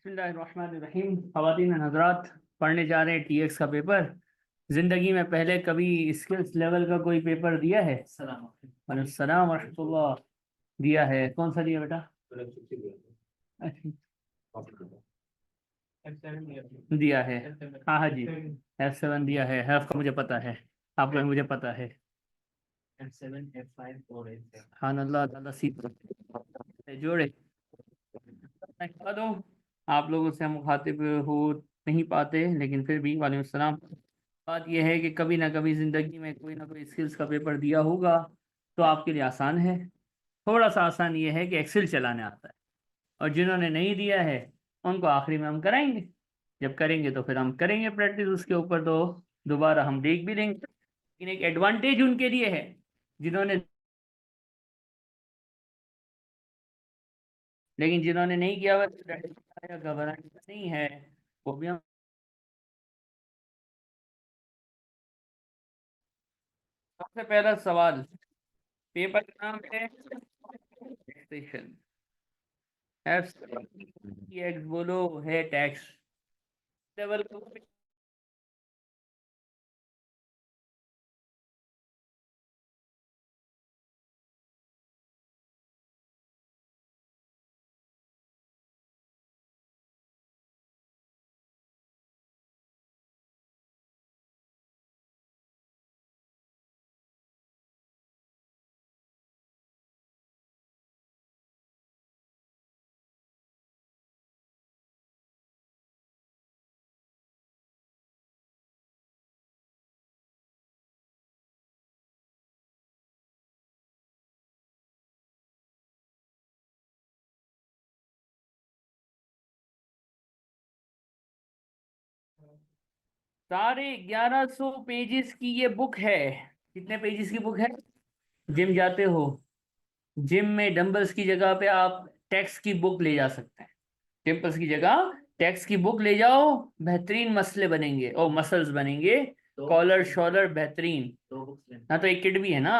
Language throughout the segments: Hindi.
बिस्मिल्लाहिर्रहमानिर्रहीम। ख़वातीन और हज़रात, पढ़ने जा रहे हैं टीएक्स का पेपर। ज़िंदगी में पहले कभी स्किल्स लेवल का कोई पेपर दिया है? सलाम रहमतुल्लाह। दिया है? कौन सा दिया बेटा? अच्छा, दिया है। हाँ हाँ जी, F7 दिया है। F का मुझे पता है, आपका मुझे पता है। F7 F5 और F7। हाँ, अल्लाह ताला जोड़े। मैं बता दूं, आप लोगों से हम मुखातिब हो नहीं पाते, लेकिन फिर भी वालेकुम सलाम। बात यह है कि कभी ना कभी ज़िंदगी में कोई ना कोई स्किल्स का पेपर दिया होगा, तो आपके लिए आसान है। थोड़ा सा आसान ये है कि एक्सेल चलाने आता है, और जिन्होंने नहीं दिया है उनको आखिरी में हम कराएंगे। जब करेंगे तो फिर हम करेंगे प्रैक्टिस उसके ऊपर, तो दोबारा हम देख भी लेंगे। लेकिन एक एडवांटेज उनके लिए है जिन्होंने लेकिन जिन्होंने नहीं किया हुआ, घबराने का नहीं है। वो भी हम सबसे पहला सवाल, पेपर का नाम है टैक्सेशन। एफ एक्स बोलो, है टैक्स लेवल। साढ़े 1100 पेजेस की ये बुक है। कितने पेजेस की बुक है? जिम जाते हो, जिम में डंबल्स की जगह पे आप टेक्स्ट की बुक ले जा सकते हैं। डंबल्स की जगह टेक्स्ट की बुक ले जाओ, बेहतरीन मसले बनेंगे और मसल्स बनेंगे। कॉलर शॉलर बेहतरीन। ना तो एक किट भी है ना,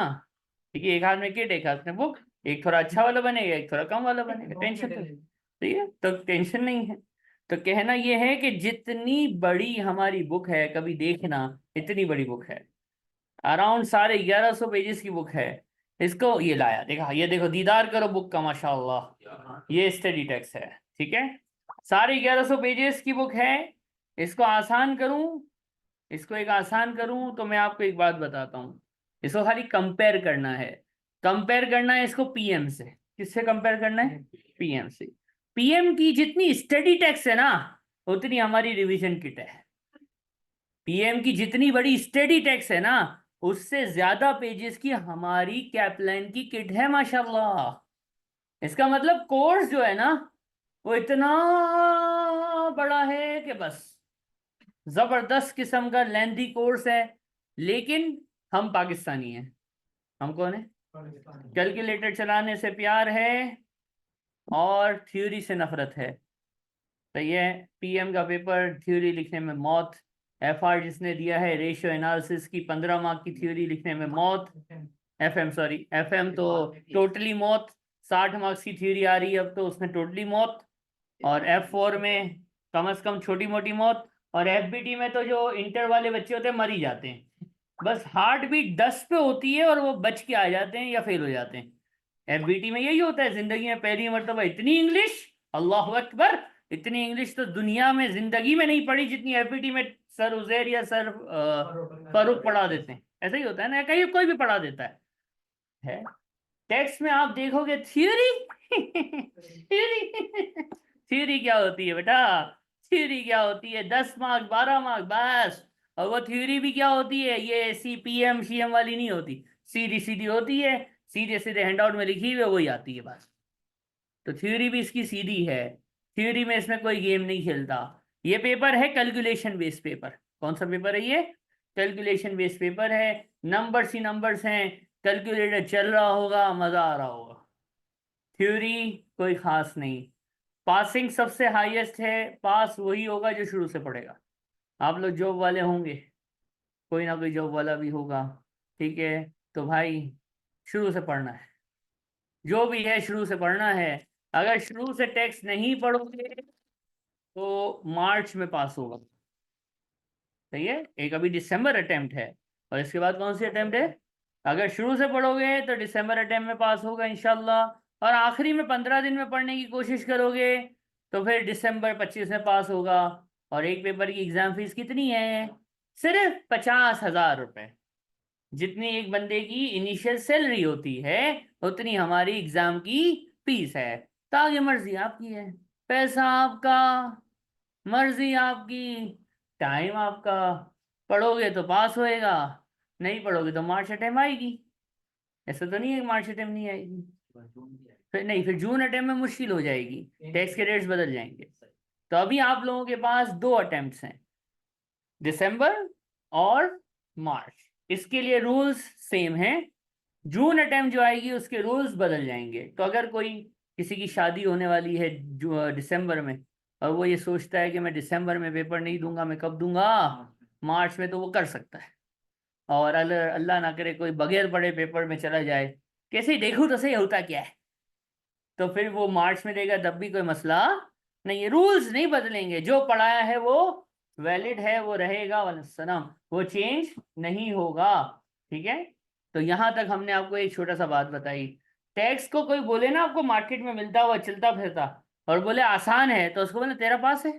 ठीक है, एक हाथ में किट एक हाथ में बुक। एक थोड़ा अच्छा वाला बनेगा, एक थोड़ा कम वाला बनेगा, टेंशन तो ठीक है, तो टेंशन नहीं है। तो कहना यह है कि जितनी बड़ी हमारी बुक है, कभी देखना, इतनी बड़ी बुक है, अराउंड साढ़े 1100 पेजेस की बुक है। इसको ये लाया, देखा, ये देखो, दीदार करो बुक का, माशाल्लाह, ये स्टडी टेक्स्ट है। ठीक है, साढ़े 1100 पेजेस की बुक है। इसको आसान करूं, इसको एक आसान करूं तो मैं आपको एक बात बताता हूं। इसको खाली कंपेयर करना है। कंपेयर करना है इसको पीएम से। किससे कंपेयर करना है? पीएम से। पीएम की जितनी स्टडी टेक्स्ट है ना, उतनी हमारी रिवीजन किट है। पीएम की जितनी बड़ी स्टडी टेक्स्ट है ना, उससे ज्यादा पेजेस की हमारी कैपलाइन की किट है, माशाल्लाह। इसका मतलब कोर्स जो है ना, वो इतना बड़ा है कि बस जबरदस्त किस्म का लेंथी कोर्स है। लेकिन हम पाकिस्तानी हैं। हम कौन है? कैलकुलेटर चलाने से प्यार है और थ्योरी से नफरत है। तो ये पीएम का पेपर, थ्योरी लिखने में मौत। एफआर जिसने दिया है रेशियो एनालिसिस की, 15 मार्क की थ्योरी लिखने में मौत। एफएम, सॉरी, एफएम तो टोटली मौत। 60 मार्क्स की थ्योरी आ रही है अब तो, उसमें टोटली मौत। और F4 में कम से कम छोटी मोटी मौत। और FBT में तो जो इंटर वाले बच्चे होते हैं मर ही जाते हैं। बस हार्ट बीट 10 पे होती है और वो बच के आ जाते हैं या फेल हो जाते हैं। FBT में यही होता है, जिंदगी में पहली मर्तबा इतनी इंग्लिश, अल्लाह अकबर। इतनी इंग्लिश तो दुनिया में जिंदगी में नहीं पढ़ी जितनी FBT में सर उजैर या सर फारूक पढ़ा देते हैं। ऐसा ही होता है ना, कहीं कोई भी पढ़ा देता है। टेक्स्ट में आप देखोगे थ्योरी। थ्योरी, थ्योरी क्या होती है बेटा? थ्योरी क्या होती है? 10 मार्क 12 मार्क बस। और वो थ्योरी भी क्या होती है? ये CPM CM वाली नहीं होती, सीधी सीधी होती है। सीधे सीधे हैंडआउट में लिखी हुई है वही आती है बस। तो थ्योरी भी इसकी सीधी है। थ्योरी में इसमें कोई गेम नहीं खेलता। ये पेपर है कैलकुलेशन बेस्ड पेपर। कौन सा पेपर है ये? कैलकुलेशन बेस्ड पेपर है। नंबर्स ही नंबर्स हैं। कैलकुलेटर चल रहा होगा, मजा आ रहा होगा। थ्योरी कोई खास नहीं। पासिंग सबसे हाईएस्ट है। पास वही होगा जो शुरू से पढ़ेगा। आप लोग जॉब वाले होंगे, कोई ना कोई जॉब वाला भी होगा, ठीक है? तो भाई, शुरू से पढ़ना है। जो भी है शुरू से पढ़ना है। अगर शुरू से टेक्स्ट नहीं पढ़ोगे तो मार्च में पास होगा। सही है, एक अभी दिसंबर अटेम्प्ट है और इसके बाद कौन सी अटेम्प्ट है। अगर शुरू से पढ़ोगे तो दिसंबर अटेम्प्ट में पास होगा इंशाल्लाह, और आखिरी में 15 दिन में पढ़ने की कोशिश करोगे तो फिर दिसंबर 25 में पास होगा। और एक पेपर की एग्जाम फीस कितनी है, सिर्फ 50,000 रुपये। जितनी एक बंदे की इनिशियल सैलरी होती है उतनी हमारी एग्जाम की फीस है। तो आगे मर्जी आपकी है, पैसा आपका, मर्जी आपकी, टाइम आपका। पढ़ोगे तो पास होएगा, नहीं पढ़ोगे तो मार्च अटेम्प आएगी। ऐसा तो नहीं है कि मार्च अटेम्प नहीं आएगी। फिर नहीं, फिर जून अटेम्प में मुश्किल हो जाएगी, टैक्स के रेट्स बदल जाएंगे। तो अभी आप लोगों के पास दो अटेम्प्ट्स हैं, दिसंबर और मार्च। इसके लिए रूल्स सेम हैं। जून अटेम्प्ट जो आएगी उसके रूल्स बदल जाएंगे। तो अगर कोई, किसी की शादी होने वाली है जो दिसंबर में, और वो ये सोचता है कि मैं दिसंबर में पेपर नहीं दूंगा, मैं कब दूंगा, मार्च में, तो वो कर सकता है। और अल्लाह अल्लाह ना करे कोई बगैर पढ़े पेपर में चला जाए, कैसे ही देखूं तो सही होता क्या है, तो फिर वो मार्च में देगा तब भी कोई मसला नहीं है। रूल्स नहीं बदलेंगे, जो पढ़ाया है वो वैलिड है, वो रहेगा, वलसलाम, वो चेंज नहीं होगा। ठीक है। तो यहां तक हमने आपको एक छोटा सा बात बताई। टैक्स को कोई बोले ना आपको मार्केट में मिलता हुआ चलता फिरता, और बोले आसान है, तो उसको बोले तेरा पास है,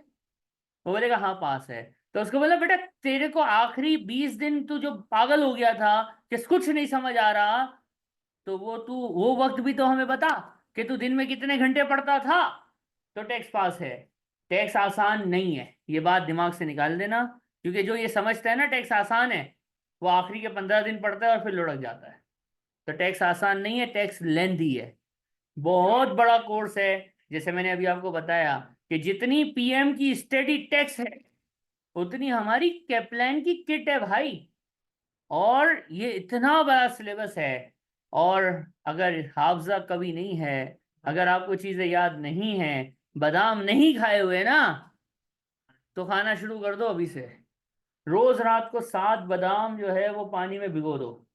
वो बोलेगा हाँ पास है। तो उसको बोला बेटा तेरे को आखिरी 20 दिन तू जो पागल हो गया था कि कुछ नहीं समझ आ रहा, तो वो वक्त भी तो हमें बता कि तू दिन में कितने घंटे पढ़ता था, तो टैक्स पास है। टैक्स आसान नहीं है, ये बात दिमाग से निकाल देना। क्योंकि जो ये समझता है ना टैक्स आसान है, वो आखिरी के 15 दिन पढ़ता है और फिर लुढ़क जाता है। तो टैक्स आसान नहीं है, टैक्स लेंथी है, बहुत बड़ा कोर्स है। जैसे मैंने अभी आपको बताया कि जितनी पीएम की स्टडी टैक्स है उतनी हमारी कैप्लान की किट है भाई। और ये इतना बड़ा सिलेबस है। और अगर हाफजा कभी नहीं है, अगर आपको चीजें याद नहीं है, बादाम नहीं खाए हुए ना, तो खाना शुरू कर दो अभी से। रोज रात को 7 बादाम जो है वो पानी में भिगो दो,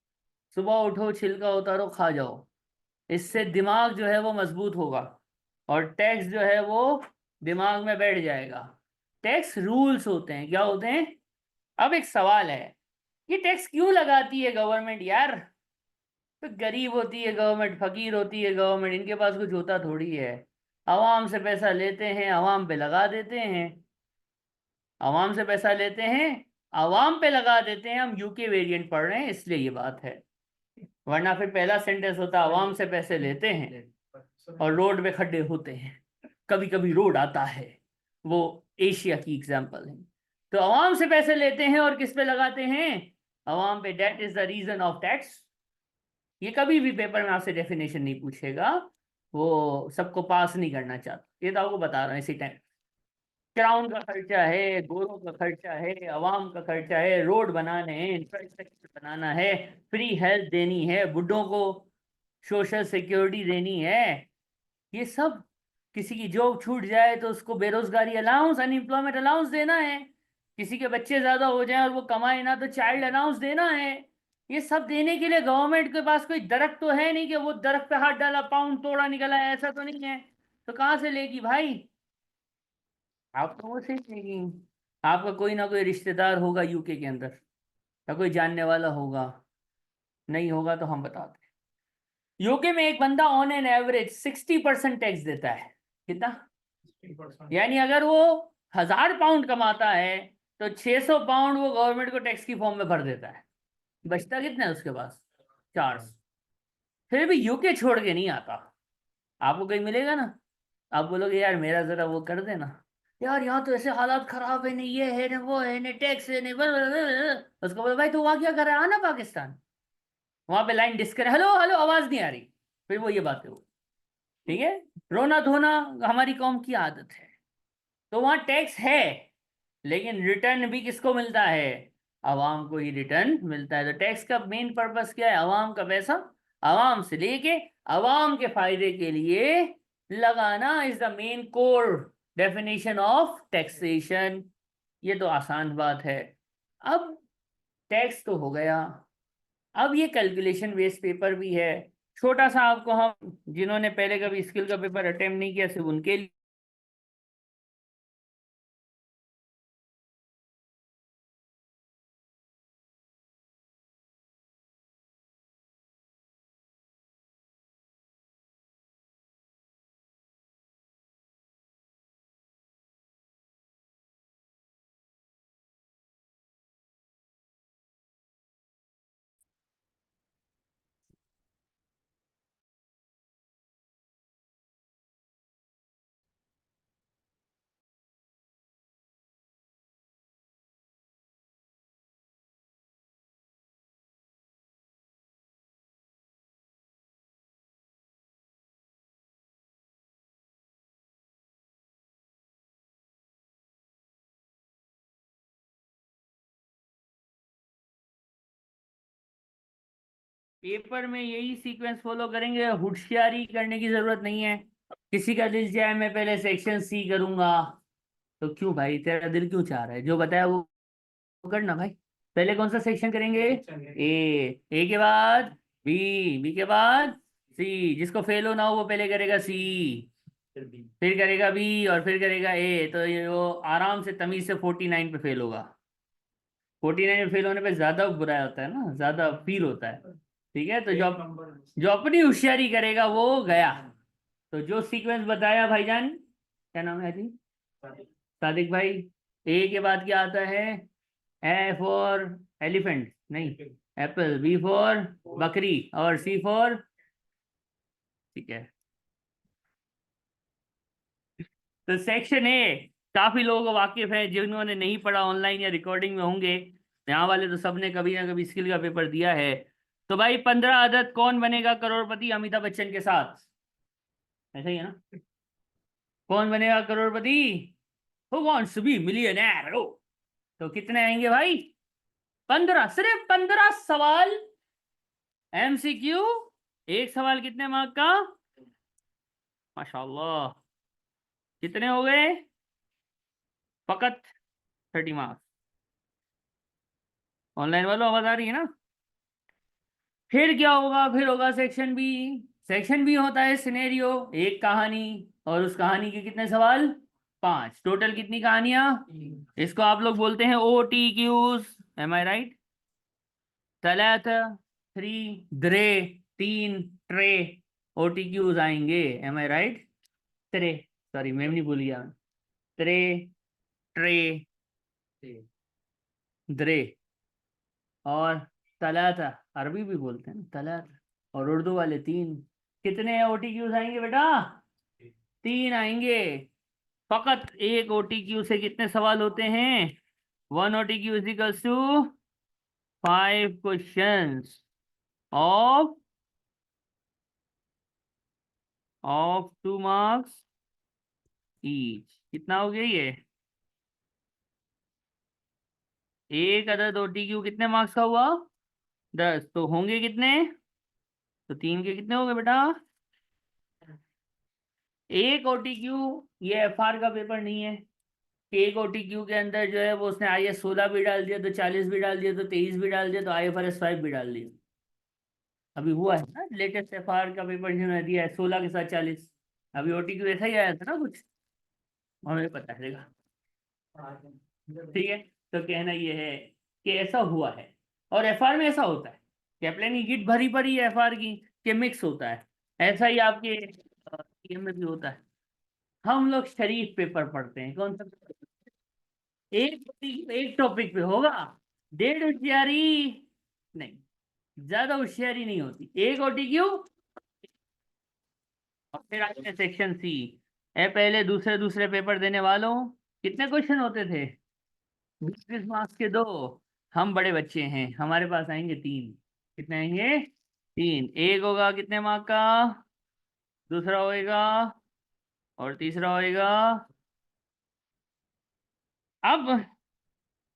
सुबह उठो छिलका उतारो खा जाओ। इससे दिमाग जो है वो मजबूत होगा, और टैक्स जो है वो दिमाग में बैठ जाएगा। टैक्स रूल्स होते हैं, क्या होते हैं। अब एक सवाल है, ये टैक्स क्यों लगाती है गवर्नमेंट यार। तो गरीब होती है गवर्नमेंट, फकीर होती है गवर्नमेंट, इनके पास कुछ होता थोड़ी है। आवाम से पैसा लेते हैं, आवाम पे लगा देते हैं। आवाम से पैसा लेते हैं, आवाम पे लगा देते हैं। हम यूके वेरिएंट पढ़ रहे हैं इसलिए ये बात है, वरना फिर पहला सेंटेंस होता आवाम से पैसे लेते हैं और रोड में खड्डे होते हैं, कभी कभी रोड आता है। वो एशिया की एग्जांपल है। तो आवाम से पैसे लेते हैं और किस पे लगाते हैं, आवाम पे। Debt is the reason of tax. ये कभी भी पेपर में आपसे डेफिनेशन नहीं पूछेगा, वो सबको पास नहीं करना चाहता, ये तो आपको बता रहा हूँ इसी टाइम। क्राउन का खर्चा है, गोरों का खर्चा है, अवाम का खर्चा है, रोड बनाने हैं, इंफ्रास्ट्रक्चर बनाना है, फ्री हेल्थ देनी है, बुढ़ों को सोशल सिक्योरिटी देनी है, ये सब। किसी की जॉब छूट जाए तो उसको बेरोजगारी अलाउंस, अनएम्प्लॉयमेंट अलाउंस देना है। किसी के बच्चे ज्यादा हो जाए और वो कमाए ना, तो चाइल्ड अलाउंस देना है। ये सब देने के लिए गवर्नमेंट के पास कोई दरख्त तो है नहीं कि वो दरख्त पे हाथ डाला पाउंड तोड़ा निकला है, ऐसा तो नहीं है। तो कहाँ से लेगी भाई। आप तो वो से लेगी। आपका कोई ना कोई रिश्तेदार होगा यूके के अंदर, या कोई जानने वाला होगा, नहीं होगा तो हम बताते हैं। यूके में एक बंदा ऑन एन एवरेज 60% टैक्स देता है। कितना, यानी अगर वो 1,000 पाउंड कमाता है तो 600 पाउंड वो गवर्नमेंट को टैक्स की फॉर्म में भर देता है। बचता कितना है उसके पास, 400। फिर भी यूके छोड़ के नहीं आता। आपको कहीं मिलेगा ना, आप बोलोगे यार मेरा जरा वो कर देना, यार यहाँ तो ऐसे हालात खराब है, नहीं ये है ना वो है ना टैक्स है नहीं उसको बोलो भाई तू वहाँ क्या कर रहा है, आना पाकिस्तान। वहां पे लाइन डिस्कनेक्ट, हेलो हेलो आवाज नहीं आ रही, फिर वो ये बात है वो। ठीक है। रोना धोना हमारी कौम की आदत है। तो वहां टैक्स है, लेकिन रिटर्न भी किसको मिलता है, आवाम को ही रिटर्न मिलता है। तो टैक्स का मेन पर्पस क्या है, आवाम का पैसा आवाम से लेके आवाम के फायदे के लिए लगाना is the main core definition of taxation. ये तो आसान बात है। अब टैक्स तो हो गया, अब ये कैलकुलेशन बेस्ड पेपर भी है। छोटा सा आपको हम, जिन्होंने पहले कभी स्किल का पेपर अटेम्प्ट नहीं किया सिर्फ उनके लिए पेपर में यही सीक्वेंस फॉलो करेंगे, होशियारी करने की जरूरत नहीं है। किसी का दिल चाहे मैं पहले सेक्शन सी करूंगा, तो क्यों भाई, तेरा दिल क्यों चाह रहा है, जो बताया वो करना भाई। पहले कौन सा सेक्शन करेंगे? ए के बाद बी, बी के बाद सी। जिसको फेल होना हो वो पहले करेगा सी, फिर करेगा बी, और फिर करेगा ए। तो ये वो आराम से तमीज से 49 पे फेल होगा। 49 में फेल होने पे ज्यादा बुरा होता है ना, ज्यादा फील होता है। ठीक है, तो जो अपनी होशियारी करेगा वो गया। तो जो सीक्वेंस बताया भाईजान, क्या नाम है जी? सादिक भाई। ए के बाद क्या आता है? ए फॉर एलिफेंट नहीं, एप्पल। बी फॉर बकरी, और सी फॉर, ठीक है। तो सेक्शन ए काफी लोगों को वाकिफ है, जिन्होंने नहीं पढ़ा ऑनलाइन या रिकॉर्डिंग में होंगे। यहाँ वाले तो सबने कभी ना कभी स्किल का पेपर दिया है। तो भाई 15 अदद कौन बनेगा करोड़पति अमिताभ बच्चन के साथ? ऐसा ही है ना? Kaun Banega Crorepati? Who wants to be millionaire? तो कितने आएंगे भाई? 15, सिर्फ 15 सवाल। एमसीक्यू। एक सवाल कितने मार्क का? माशाल्लाह। कितने हो गए? फकत 30 मार्क्स। ऑनलाइन वालों आवाज आ रही है ना? फिर क्या होगा? फिर होगा सेक्शन बी। सेक्शन बी होता है सिनेरियो, एक कहानी, और उस कहानी के कितने सवाल? 5। टोटल कितनी कहानियां? इसको आप लोग बोलते हैं O T Qs. Am I right? तलाता, 3 द्रे, 3 ट्रे, ओ टी क्यूज आएंगे। Am I right? त्रे, सॉरी मैम नहीं भूल गया। त्रे, ट्रे, द्रे, और तलाता। अरबी भी बोलते हैं ना तलाता। और उर्दू वाले 3। कितने ओटीक्यूज आएंगे बेटा? 3 आएंगे। फकत एक ओटीक्यू से कितने सवाल होते हैं? 1 OTQ is equals to 5 questions of 2 marks each. कितना हो गया ये? एक अदद ओटीक्यू कितने मार्क्स का हुआ? 10। तो होंगे कितने? तो 3 के कितने हो गए बेटा? एक ओटीक्यू, ये एफआर का पेपर नहीं है। एक ओटीक्यू के अंदर जो है वो उसने IS 16 भी डाल दिया, तो 40 भी डाल दिया, तो 23 भी डाल दिया, तो IFRS 5 भी डाल दिया। अभी हुआ है ना लेटेस्ट एफआर का पेपर जिन्होंने दिया है 16 के साथ 40। अभी ओटीक्यू ऐसा ही आया था ना कुछ, हमें पता है। ठीक है। तो कहना ये है कि ऐसा हुआ है। और एफआर में ऐसा होता है, कैप्टन की किट भरी पड़ी है एफआर की, कि मिक्स होता है। ऐसा ही आपके PM में भी होता है। हम लोग शरीफ पेपर पढ़ते हैं। कौन सा? एक टॉपिक पे होगा। डेढ़ होशियारी नहीं, ज्यादा होशियारी नहीं होती। एक OTQ। और फिर आते हैं सेक्शन सी। ए पहले दूसरे दूसरे पेपर देने वालों, कितने क्वेश्चन होते थे? 20-20 मार्क्स के दो। हम बड़े बच्चे हैं, हमारे पास आएंगे 3। कितने आएंगे? 3। एक होगा कितने मार्क का? दूसरा होएगा, और तीसरा होएगा। अब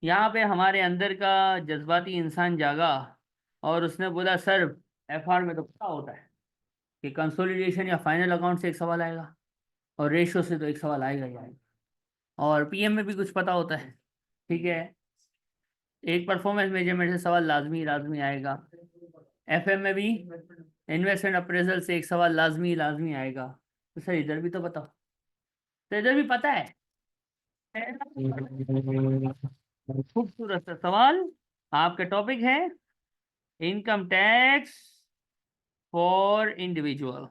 यहाँ पे हमारे अंदर का जज्बाती इंसान जागा, और उसने बोला सर, एफआर में तो पता होता है कि कंसोलिडेशन या फाइनल अकाउंट से एक सवाल आएगा, और रेशियो से तो एक सवाल आएगा ही आएगा, और PM में भी कुछ पता होता है। ठीक है, एक परफॉर्मेंस मेजरमेंट से सवाल लाजमी लाजमी आएगा। FM में भी इन्वेस्टमेंट अप्रेजल से एक सवाल लाजमी लाजमी आएगा। तो सर इधर भी तो बताओ। तो इधर भी पता है। खूबसूरत सा सवाल। आपका टॉपिक है income tax for individual.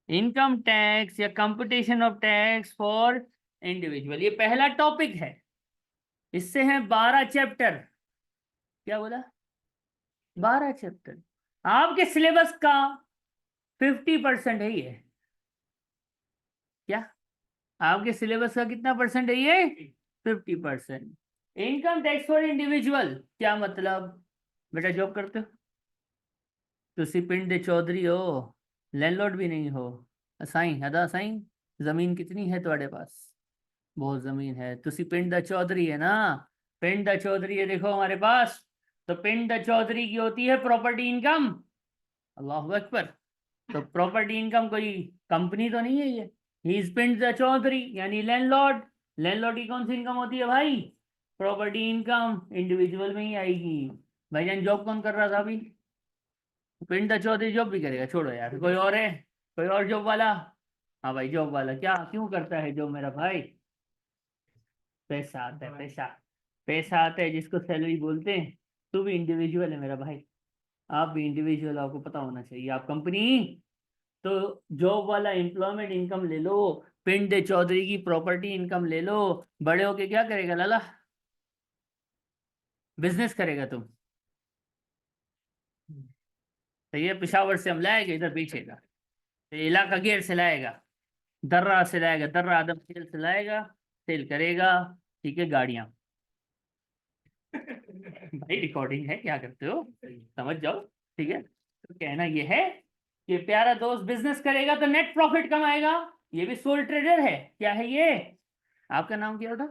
Income tax या computation of tax for individual, ये पहला टॉपिक है। इससे है 12 चैप्टर। क्या बोला? 12 चैप्टर। आपके सिलेबस का 50% है ये। क्या? आपके सिलेबस का कितना परसेंट है ये? 50%। इनकम टैक्स फॉर इंडिविजुअल क्या मतलब? बेटा जॉब करते हो, तुसी पिंड दे चौधरी हो, लैंडलॉर्ड भी नहीं हो। साईं अदा साईं, जमीन कितनी है तुम्हारे पास? बहुत जमीन है। तुसी पिंड दा चौधरी है ना? पिंड दा चौधरी है, देखो हमारे पास तो पिंड चौधरी की होती है प्रॉपर्टी इनकम। अल्लाह अकबर। तो प्रॉपर्टी इनकम कोई कंपनी तो नहीं है ये। ही इज पिंड चौधरी यानी लैंडलॉर्ड। लैंडलॉर्ड की कौन सी इनकम होती है भाई? Property income. इंडिविजुअल में ही आएगी। भाईजान जॉब कौन कर रहा था अभी? पिंड चौधरी जॉब भी करेगा, छोड़ो यार, कोई और है? कोई और जॉब वाला? हाँ भाई जॉब वाला क्या क्यों करता है जॉब मेरा भाई? पैसा आता है पैसा। पैसा आता है जिसको सैलरी बोलते हैं। तू भी इंडिविजुअल है मेरा भाई। आप भी इंडिविजुअल, आपको पता होना चाहिए आप कंपनी। तो जॉब वाला एम्प्लॉयमेंट इनकम ले लो। पिंड चौधरी की प्रॉपर्टी इनकम ले लो। बड़े होके क्या करेगा लाला? बिजनेस करेगा तुम। तो ये पिशावर से हम लाएगा इधर पीछे का। तो इलाका गेर से लाएगा। दर्रा से लाएगा, दर्रा आदम सेल से लाएगा। सेल करेगा। ठीक है गाड़ियां। भाई रिकॉर्डिंग है, क्या करते हो? समझ जाओ। ठीक है, तो कहना ये है कि प्यारा दोस्त बिजनेस करेगा तो नेट प्रॉफिट कमाएगा। ये भी सोल ट्रेडर है। क्या है ये? आपका नाम क्या था?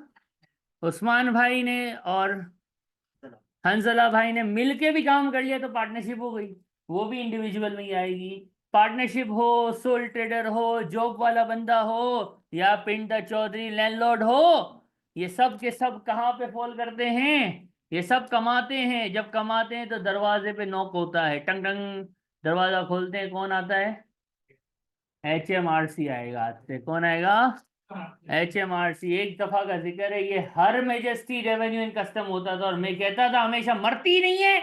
उस्मान भाई ने और हंसला भाई ने मिलके भी काम कर लिया तो पार्टनरशिप हो गई। वो भी इंडिविजुअल में ही आएगी। पार्टनरशिप हो, सोल ट्रेडर हो, जॉब वाला बंदा हो, या पिंडा चौधरी लैंडलॉर्ड हो, ये सब के सब कहाँ पे फॉल करते हैं? ये सब कमाते हैं। जब कमाते हैं तो दरवाजे पे नॉक होता है, टंग टंग। दरवाजा खोलते हैं, कौन आता है? HMRC आएगा। आज से कौन आएगा? HMRC। एक दफा का जिक्र है, ये हर मेजेस्टी रेवेन्यू इन कस्टम होता था और मैं कहता था हमेशा मरती नहीं है।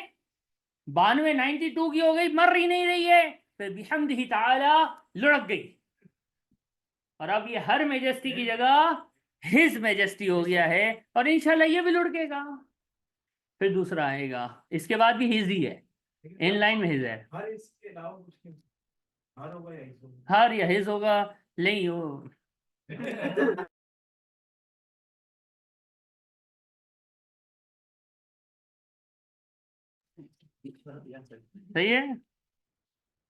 92 92 की हो गई, मर ही नहीं रही है। फिर बिहम्दिही ताला लुढ़क गई। और अब ये हर मेजेस्टी की जगह हिज मेजेस्टी हो गया है। और इंशाल्लाह ये भी लुढ़केगा। फिर दूसरा आएगा, इसके बाद भी हिज ही है। इन लाइन में हिज है। हर इसके अलावा कुछ नहीं। हर होगा या हिज होगा। हर या हिज होगा। नहीं हो। सही है।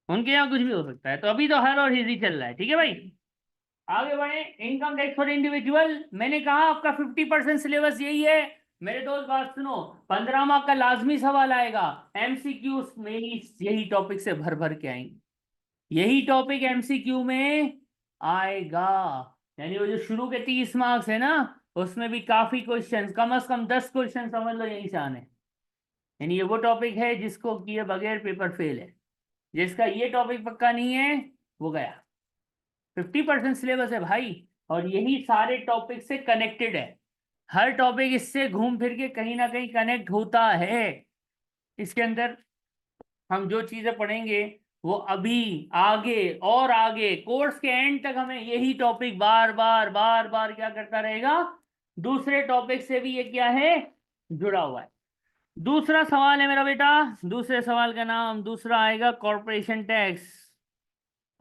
उनके यहाँ कुछ भी हो सकता है, तो अभी तो हर और हिज ही चल रहा है। ठीक है भाई, आगे बढ़े। इनकम टैक्स फॉर इंडिविजुअल, मैंने कहा आपका 50% सिलेबस यही है। मेरे दोस्त बात सुनो, 15 मार्क का लाजमी सवाल आएगा। MCQ में यही टॉपिक से भर भर के आएंगे। यही टॉपिक MCQ में आएगा। यानी वो जो शुरू के 30 मार्क्स है ना, उसमें भी काफी क्वेश्चन, कम से कम 10 क्वेश्चन समझ लो यहीं से आने। यानी ये वो टॉपिक है जिसको किए बगैर पेपर फेल है। जिसका ये टॉपिक पक्का नहीं है वो गया। 50% सिलेबस है भाई। और यही सारे टॉपिक से कनेक्टेड है। हर टॉपिक इससे घूम फिर के कहीं ना कहीं कनेक्ट होता है। इसके अंदर हम जो चीजें पढ़ेंगे वो अभी आगे और आगे कोर्स के एंड तक हमें यही टॉपिक बार बार बार बार क्या करता रहेगा? दूसरे टॉपिक से भी ये क्या है? जुड़ा हुआ है। दूसरा सवाल है मेरा बेटा। दूसरे सवाल का नाम दूसरा आएगा कॉरपोरेशन टैक्स।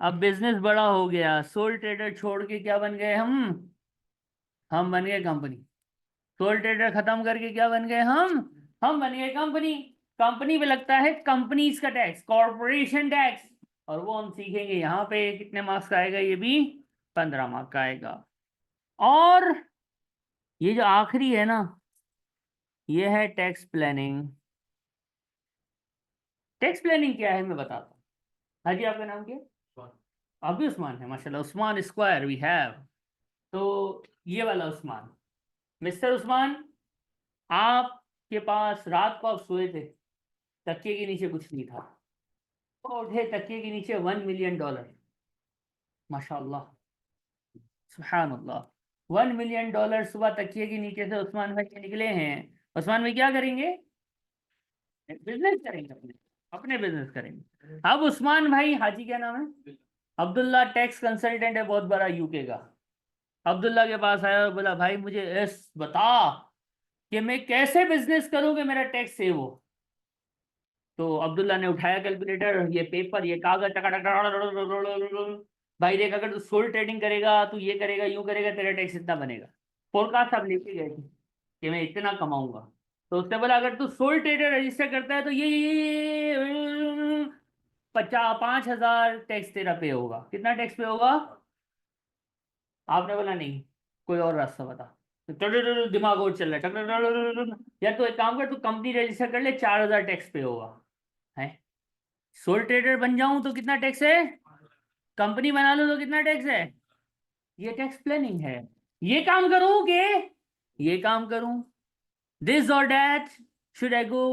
अब बिजनेस बड़ा हो गया, सोल ट्रेडर छोड़ के क्या बन गए हम बन गए कंपनी। सोल ट्रेडर खत्म करके क्या बन गए हम बन गए कंपनी। कंपनी पे लगता है कंपनीज का टैक्स, कॉरपोरेशन टैक्स। और वो हम सीखेंगे यहाँ पे। कितने मार्क्स का आएगा ये भी? 15 मार्क का आएगा। और ये जो आखिरी है ना, ये है टैक्स प्लानिंग। टैक्स प्लानिंग क्या है मैं बताता हूँ। हाँ जी, आपका नाम क्या है? अभी उस्मान है, माशाल्लाह। Usman square we have. तो ये वाला उस्मान, मिस्टर उस्मान, आपके पास रात को आप सोए थे, तकिए के नीचे कुछ नहीं था। तो उठे, तकिए के नीचे $1 मिलियन। माशाल्लाह, सुभान अल्लाह। $1 मिलियन सुबह तकिए के नीचे से उस्मान भाई के निकले हैं। उस्मान भाई क्या करेंगे? बिजनेस करेंगे, अपने अपने बिजनेस करेंगे। अब उस्मान भाई, हाजी क्या नाम है? अब्दुल्ला, टैक्स कंसल्टेंट है बहुत बड़ा यूके का। अब्दुल्ला के पास आया और बोला भाई मुझे एस बता कि मैं कैसे बिजनेस करूं कि मेरा टैक्स सेव हो। तो अब्दुल्ला ने उठाया कैलकुलेटर, ये पेपर, ये कागज, टका भाई देख, अगर तू सोल ट्रेडिंग करेगा, तू ये करेगा, यूं करेगा, तेरा टैक्स इतना बनेगा। फोरकास्ट आप लेके गए थे कि मैं इतना कमाऊंगा। तो उसने बोला अगर तू सोल ट्रेडर रजिस्टर करता है तो ये 5,000 टैक्स तेरा पे होगा। कितना टैक्स पे होगा? आपने बोला नहीं, कोई और रास्ता बता। दिमाग और चल रहा है। यार तो एक काम कर, तू कंपनी रजिस्टर कर ले, 4,000 टैक्स पे होगा है। सोल ट्रेडर बन जाऊं तो कितना टैक्स है, कंपनी बना लो तो कितना टैक्स है। ये टैक्स प्लानिंग है। ये काम करूं कि ये काम करूं, दिस और that, should I go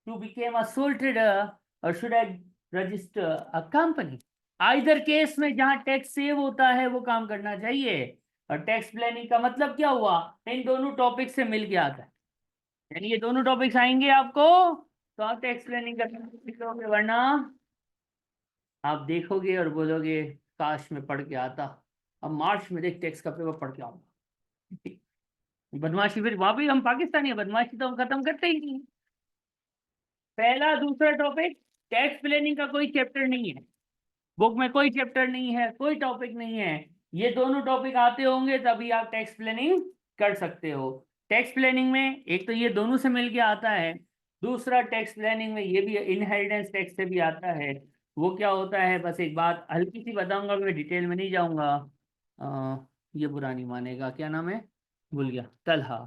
to become a sole trader और should I register a company. Either case में जहां टैक्स सेव होता है वो काम करना चाहिए। और टैक्स प्लानिंग का मतलब क्या हुआ, इन दोनों टॉपिक से मिल के आता है। यानी ये दोनों टॉपिक्स आएंगे आपको तो आप टैक्स प्लानिंग करना सीखोगे, वरना आप देखोगे और बोलोगे काश में पढ़ के आता। अब मार्च में देख टैक्स का पेपर पढ़ के आऊंगा। बदमाशी फिर वहां भी हम पाकिस्तानी है, बदमाशी तो हम खत्म करते ही नहीं। पहला दूसरा टॉपिक, टैक्स प्लानिंग का कोई चैप्टर नहीं है बुक में, कोई चैप्टर नहीं है, कोई टॉपिक नहीं है। ये दोनों टॉपिक आते होंगे तभी आप टैक्स प्लानिंग कर सकते हो। टैक्स प्लानिंग में एक तो ये दोनों से मिलके आता है, दूसरा टैक्स प्लानिंग में ये भी इनहेरिटेंस टैक्स से भी आता है। वो क्या होता है, बस एक बात हल्की सी बताऊंगा, मैं डिटेल में नहीं जाऊंगा। ये बुरा नहीं मानेगा, क्या नाम है, भूल गया, तलहा।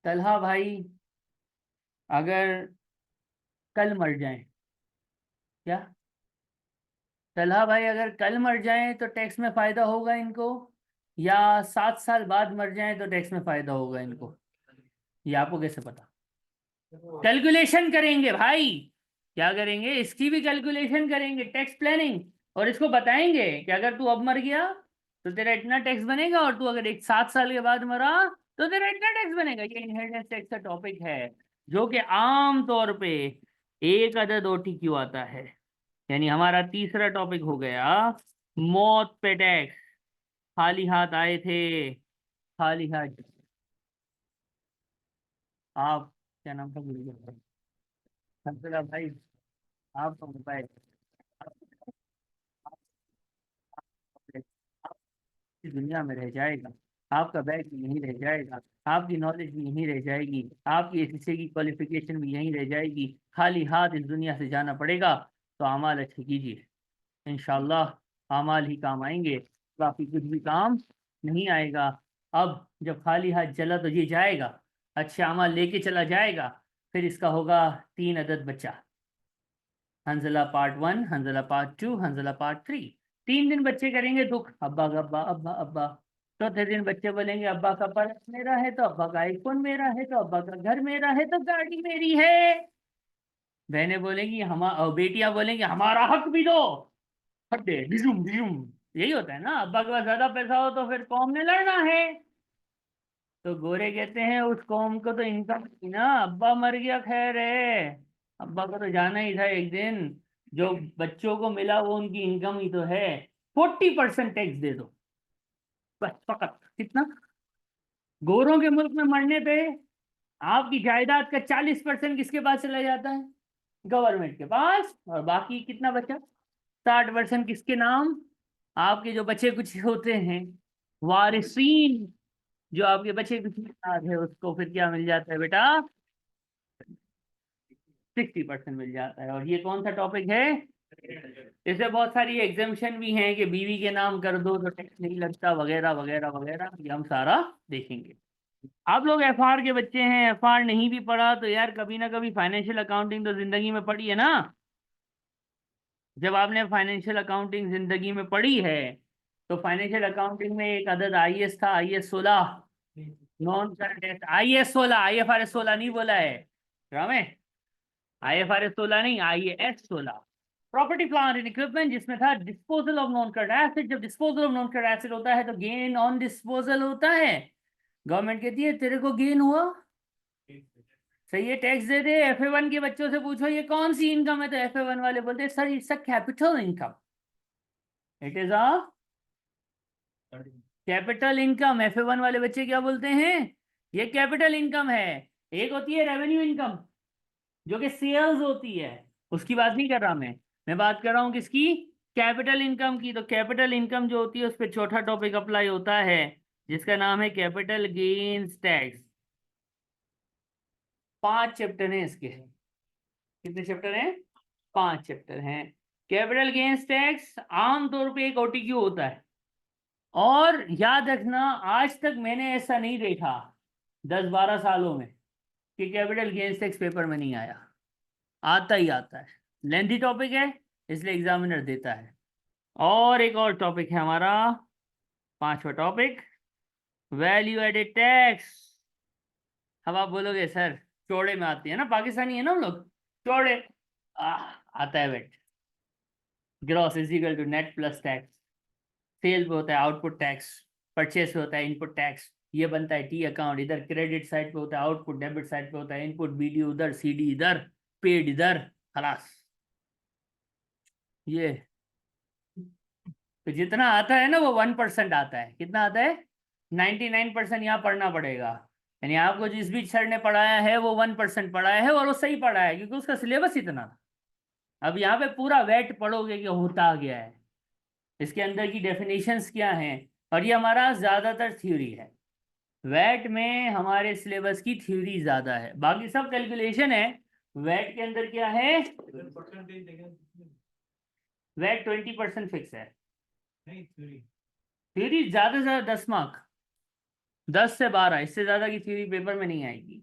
तलहा भाई अगर कल मर जाए, क्या, तलहा भाई अगर कल मर जाए तो टैक्स में फायदा होगा इनको, या 7 साल बाद मर जाए तो टैक्स में फायदा होगा इनको, ये आपको कैसे पता। कैलकुलेशन करेंगे भाई, क्या करेंगे, इसकी भी कैलकुलेशन करेंगे, टैक्स प्लानिंग। और इसको बताएंगे कि अगर तू अब मर गया तो तेरा इतना टैक्स बनेगा, और तू अगर एक 7 साल के बाद मरा तो तेरा इतना टैक्स बनेगा। ये इनहेरिटेंस टैक्स का टॉपिक है, जो कि आम तौर पे एक अदद OTQ आता है। यानी हमारा तीसरा टॉपिक हो गया मौत पे टैक्स। खाली हाथ आए थे, खाली हाथ। आप, क्या नाम था, भूल गया। हंसराज भाई, आप तो मोबाइल, आपकी दुनिया में रह जाएगा, आपका बैग भी यहीं रह जाएगा, आपकी नॉलेज भी यहीं रह जाएगी, आपकी एसएससी की क्वालिफिकेशन भी यहीं रह जाएगी। खाली हाथ इस दुनिया से जाना पड़ेगा। तो अमाल अच्छे कीजिए, इंशाल्लाह अमाल ही काम आएंगे, बाकी कुछ भी काम नहीं आएगा। अब जब खाली हाथ चला तो ये जाएगा, अच्छे अमाल लेके चला जाएगा, फिर इसका होगा 3 अदद बच्चा। Hanzala part 1, Hanzala part 2, Hanzala part 3। 3 दिन बच्चे करेंगे दुख, अब्बा अब्बा अब्बा अब्बा। चौथे दिन बच्चे बोलेंगे अब्बा का पर्स मेरा है तो अब्बा का आईफोन मेरा है तो अब्बा का घर मेरा है तो गाड़ी मेरी है। बहनें बोलेंगी हम, और बेटियां बोलेंगी हमारा हक भी दो। फटे डिजुम डिजुम। यही होता है ना, अब्बा के पास ज्यादा पैसा हो तो फिर कौम ने लड़ना है। तो गोरे कहते हैं उस कौम को तो इनकम थी ना, अब्बा मर गया खैर है, अब्बा को तो जाना ही था एक दिन। जो बच्चों को मिला वो उनकी इनकम ही तो है। 40% टैक्स दे दो, बस फकत कितना। गोरों के मुल्क में मरने पे आपकी जायदाद का 40% किसके पास चला जाता है, गवर्नमेंट के पास, और बाकी कितना बचा, 60% किसके नाम, आपके जो बच्चे कुछ होते हैं वारिसीन, जो आपके बच्चे कुछ याद है उसको फिर क्या मिल जाता है बेटा, 60% मिल जाता है। और ये कौन सा टॉपिक है, इससे बहुत सारी एग्जाम्पशन भी हैं कि बीवी के नाम कर दो तो टैक्स नहीं लगता, वगैरह वगैरह वगैरह, ये हम सारा देखेंगे। आप लोग एफआर के बच्चे हैं, एफआर नहीं भी पढ़ा तो यार कभी ना कभी फाइनेंशियल अकाउंटिंग तो जिंदगी में पढ़ी है ना। जब आपने फाइनेंशियल अकाउंटिंग जिंदगी में पढ़ी है तो फाइनेंशियल अकाउंटिंग में एक अदद आईएएस था, IS 16, non current, IS 16, IFRS 16 नहीं बोला है रामे, IFRS 16 नहीं, IAS 16। Property plant and equipment, जिसमें था disposal of non current asset. जब disposal of non current asset होता है तो गेन ऑन डिस्पोजल होता है। गवर्नमेंट कहती है तेरे को गेन हुआ, सही है, टैक्स दे दे। FA1 के बच्चों से पूछो ये कौन सी इनकम है, तो FA1 वाले बोलते हैं sir it's a capital income, it is a capital income. FA1 वाले बच्चे क्या बोलते हैं, ये कैपिटल इनकम है। एक होती है रेवेन्यू इनकम, जो कि सेल्स होती है, उसकी बात नहीं कर रहा मैं बात कर रहा हूँ किसकी, कैपिटल इनकम की। तो कैपिटल इनकम जो होती है उस पर चौथा टॉपिक अप्लाई होता है, जिसका नाम है कैपिटल गेन्स टैक्स। 5 चैप्टर हैं इसके, कितने चैप्टर हैं, 5 चैप्टर हैं। कैपिटल गेन्स टैक्स आमतौर पे एक OTQ होता है, और याद रखना, आज तक मैंने ऐसा नहीं देखा 10-12 सालों में कि कैपिटल गेन्स टैक्स पेपर में नहीं आया। आता ही आता है। लेंथी टॉपिक है, इसलिए एग्जामिनर देता है। और एक और टॉपिक है हमारा, पांचवा टॉपिक, वैल्यू एडेड टैक्स। अब आप बोलोगे सर चौड़े में आती है ना, पाकिस्तानी है ना हम लोग, चौड़े। आता है बेट। Gross is equal to net plus tax. Sale पे होता है आउटपुट टैक्स, परचेस पे होता है इनपुट टैक्स। ये बनता है टी अकाउंट, इधर क्रेडिट साइड पे होता है आउटपुट, डेबिट साइड पे होता है इनपुट, बीडी उधर, सीडी इधर, पेड इधर, खलास। ये तो जितना आता है ना वो 1% आता है। कितना आता है? 99% यहाँ पढ़ना पड़ेगा। यानी आपको जिस भी सर ने पढ़ाया है वो 1% पढ़ाया है, और वो सही पढ़ाया है क्योंकि उसका सिलेबस इतना था। अब यहाँ पे पूरा वेट पढ़ोगे कि होता गया है, इसके अंदर की डेफिनेशंस क्या हैं, और ये हमारा ज़्यादातर थ्योरी है। वेट में हमारे सिलेबस की थ्योरी ज़्यादा है, बाकी सब कैलकुलेशन है। वेट के अंदर क्या है? परसेंटेज देगा वेट 20% फिक्स है। नहीं थ्योरी। थ्योरी ज़्यादा से ज़्यादा 10 मार्क, 10 से 12, इससे ज़्यादा की थ्योरी पेपर में नहीं आएगी।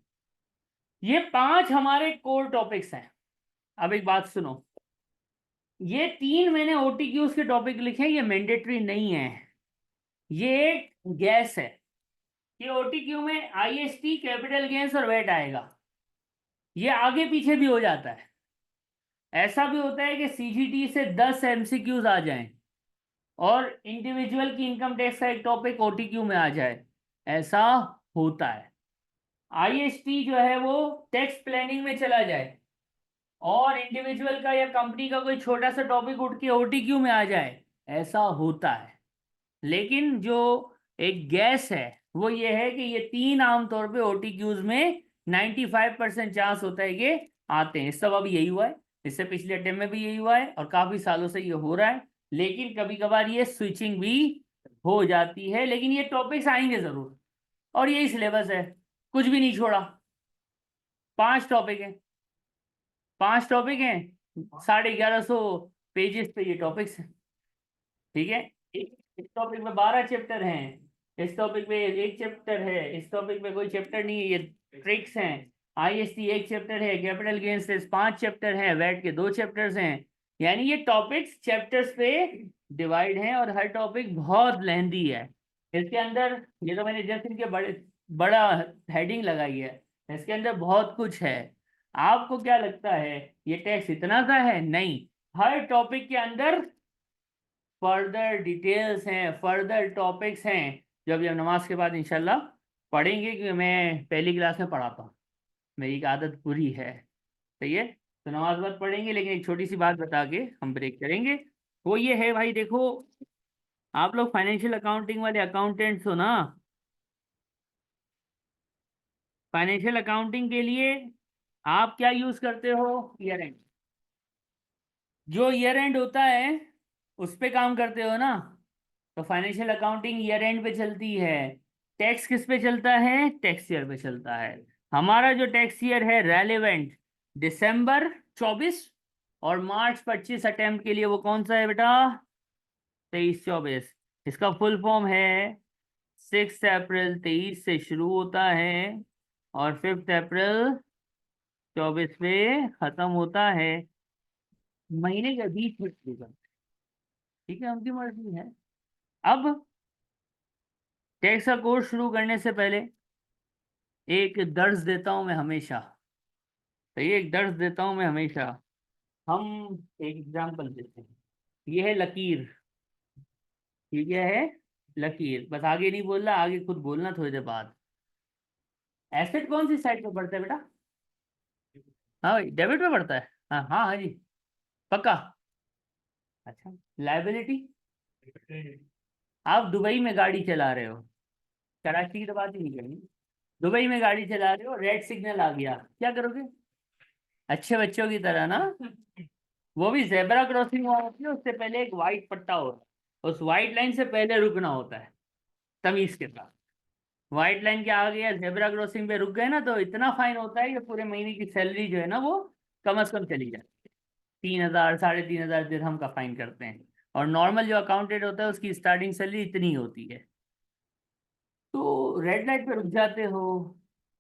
ये 5 हमारे कोर टॉपिक्स हैं। अब एक बात सुनो, ये 3 मैंने ओटीक्यूज के टॉपिक लिखे हैं, ये मैंडेटरी नहीं है, ये एक गैस है कि ओटीक्यू में आईएसटी, कैपिटल गेन्स और वेट आएगा। ये आगे पीछे भी हो जाता है। ऐसा भी होता है कि सीजीटी से 10 एमसीक्यूज आ जाएं और इंडिविजुअल की इनकम टैक्स का एक टॉपिक ओटीक्यू में आ जाए, ऐसा होता है। आईएसटी जो है वो टैक्स प्लानिंग में चला जाए और इंडिविजुअल का या कंपनी का कोई छोटा सा टॉपिक उठ के ओटीक्यू में आ जाए, ऐसा होता है। लेकिन जो एक गैस है वो ये है कि ये 3 आमतौर पे ओटीक्यूज में 95% चांस होता है कि आते हैं। इस सब अभी यही हुआ है, इससे पिछले अटेम्प्ट में भी यही हुआ है और काफी सालों से ये हो रहा है। लेकिन कभी कभार ये स्विचिंग भी हो जाती है, लेकिन ये टॉपिक्स आएंगे जरूर। और यही सिलेबस है, कुछ भी नहीं छोड़ा। 5 टॉपिक है, 5 टॉपिक हैं, 1150 पेजेस पे ये टॉपिक्स हैं। ठीक है, इस टॉपिक में 12 चैप्टर हैं, इस टॉपिक में एक चैप्टर है, इस टॉपिक में कोई चैप्टर नहीं है, ये ट्रिक्स हैं। आईएसटी एक चैप्टर है, कैपिटल गेन्स 5 चैप्टर हैं, वैट के 2 चैप्टर्स हैं। यानी ये टॉपिक्स चैप्टर्स पे डिवाइड हैं और हर टॉपिक बहुत लेंथी है। इसके अंदर ये तो मैंने जस्ट इनके बड़ा हेडिंग लगाई है, इसके अंदर बहुत कुछ है। आपको क्या लगता है ये टेक्स्ट इतना सा है? नहीं, हर टॉपिक के अंदर फर्दर डिटेल्स हैं, फर्दर टॉपिक्स हैं, जो अभी हम नमाज के बाद इंशाल्लाह पढ़ेंगे, क्योंकि मैं पहली क्लास में पढ़ाता हूँ, मेरी एक आदत बुरी है। सही है, तो नमाज बाद पढ़ेंगे, लेकिन एक छोटी सी बात बता के हम ब्रेक करेंगे। वो ये है भाई, देखो आप लोग फाइनेंशियल अकाउंटिंग वाले अकाउंटेंट्स हो ना। फाइनेंशियल अकाउंटिंग के लिए आप क्या यूज करते हो? Year and. जो ईयर एंड होता है उस पे काम करते हो ना। तो फाइनेंशियल अकाउंटिंग ईयर एंड पे चलती है। टैक्स किस पे चलता है? टैक्स ईयर पे चलता है। हमारा जो टैक्स ईयर है रेलेवेंट दिसंबर 24 और मार्च 25 अटेम्प्ट के लिए, वो कौन सा है बेटा? 23-24। इसका फुल फॉर्म है 6 अप्रैल 23 से शुरू होता है और 5 अप्रैल 24 पे खत्म होता है। महीने के बीच में शुरू करते हैं। ठीक है, उनकी मर्जी है। अब टैक्स का कोर्स शुरू करने से पहले एक दर्ज देता हूं मैं हमेशा। तो ये एक दर्ज देता हूं मैं हमेशा। हम एक एग्जांपल देते हैं। ये है लकीर। ठीक है लकीर, बस आगे नहीं बोलना, आगे खुद बोलना थोड़ी देर बाद। एसेट कौन सी साइड पे पड़ता है बेटा? हाँ भाई, डेबिट पे पड़ता है। हाँ हाँ हाँ जी, पक्का। अच्छा, लाइबिलिटी? आप दुबई में गाड़ी चला रहे हो, कराची की तो बात ही नहीं करनी। दुबई में गाड़ी चला रहे हो, रेड सिग्नल आ गया, क्या करोगे? अच्छे बच्चों की तरह ना, वो भी जेब्रा क्रॉसिंग होती है, उससे पहले एक वाइट पट्टा होता है, उस वाइट लाइन से पहले रुकना होता है तमीज के साथ। व्हाइट लाइन के आगे या जेब्रा क्रॉसिंग पे रुक गए ना तो इतना फाइन होता है कि पूरे महीने की सैलरी जो है ना वो कम से कम चली जाए। 3,000 3,500 दिरहम का फाइन करते हैं। और नॉर्मल जो अकाउंटेंट होता है उसकी स्टार्टिंग सैलरी इतनी होती है। तो रेड लाइट पे रुक जाते हो,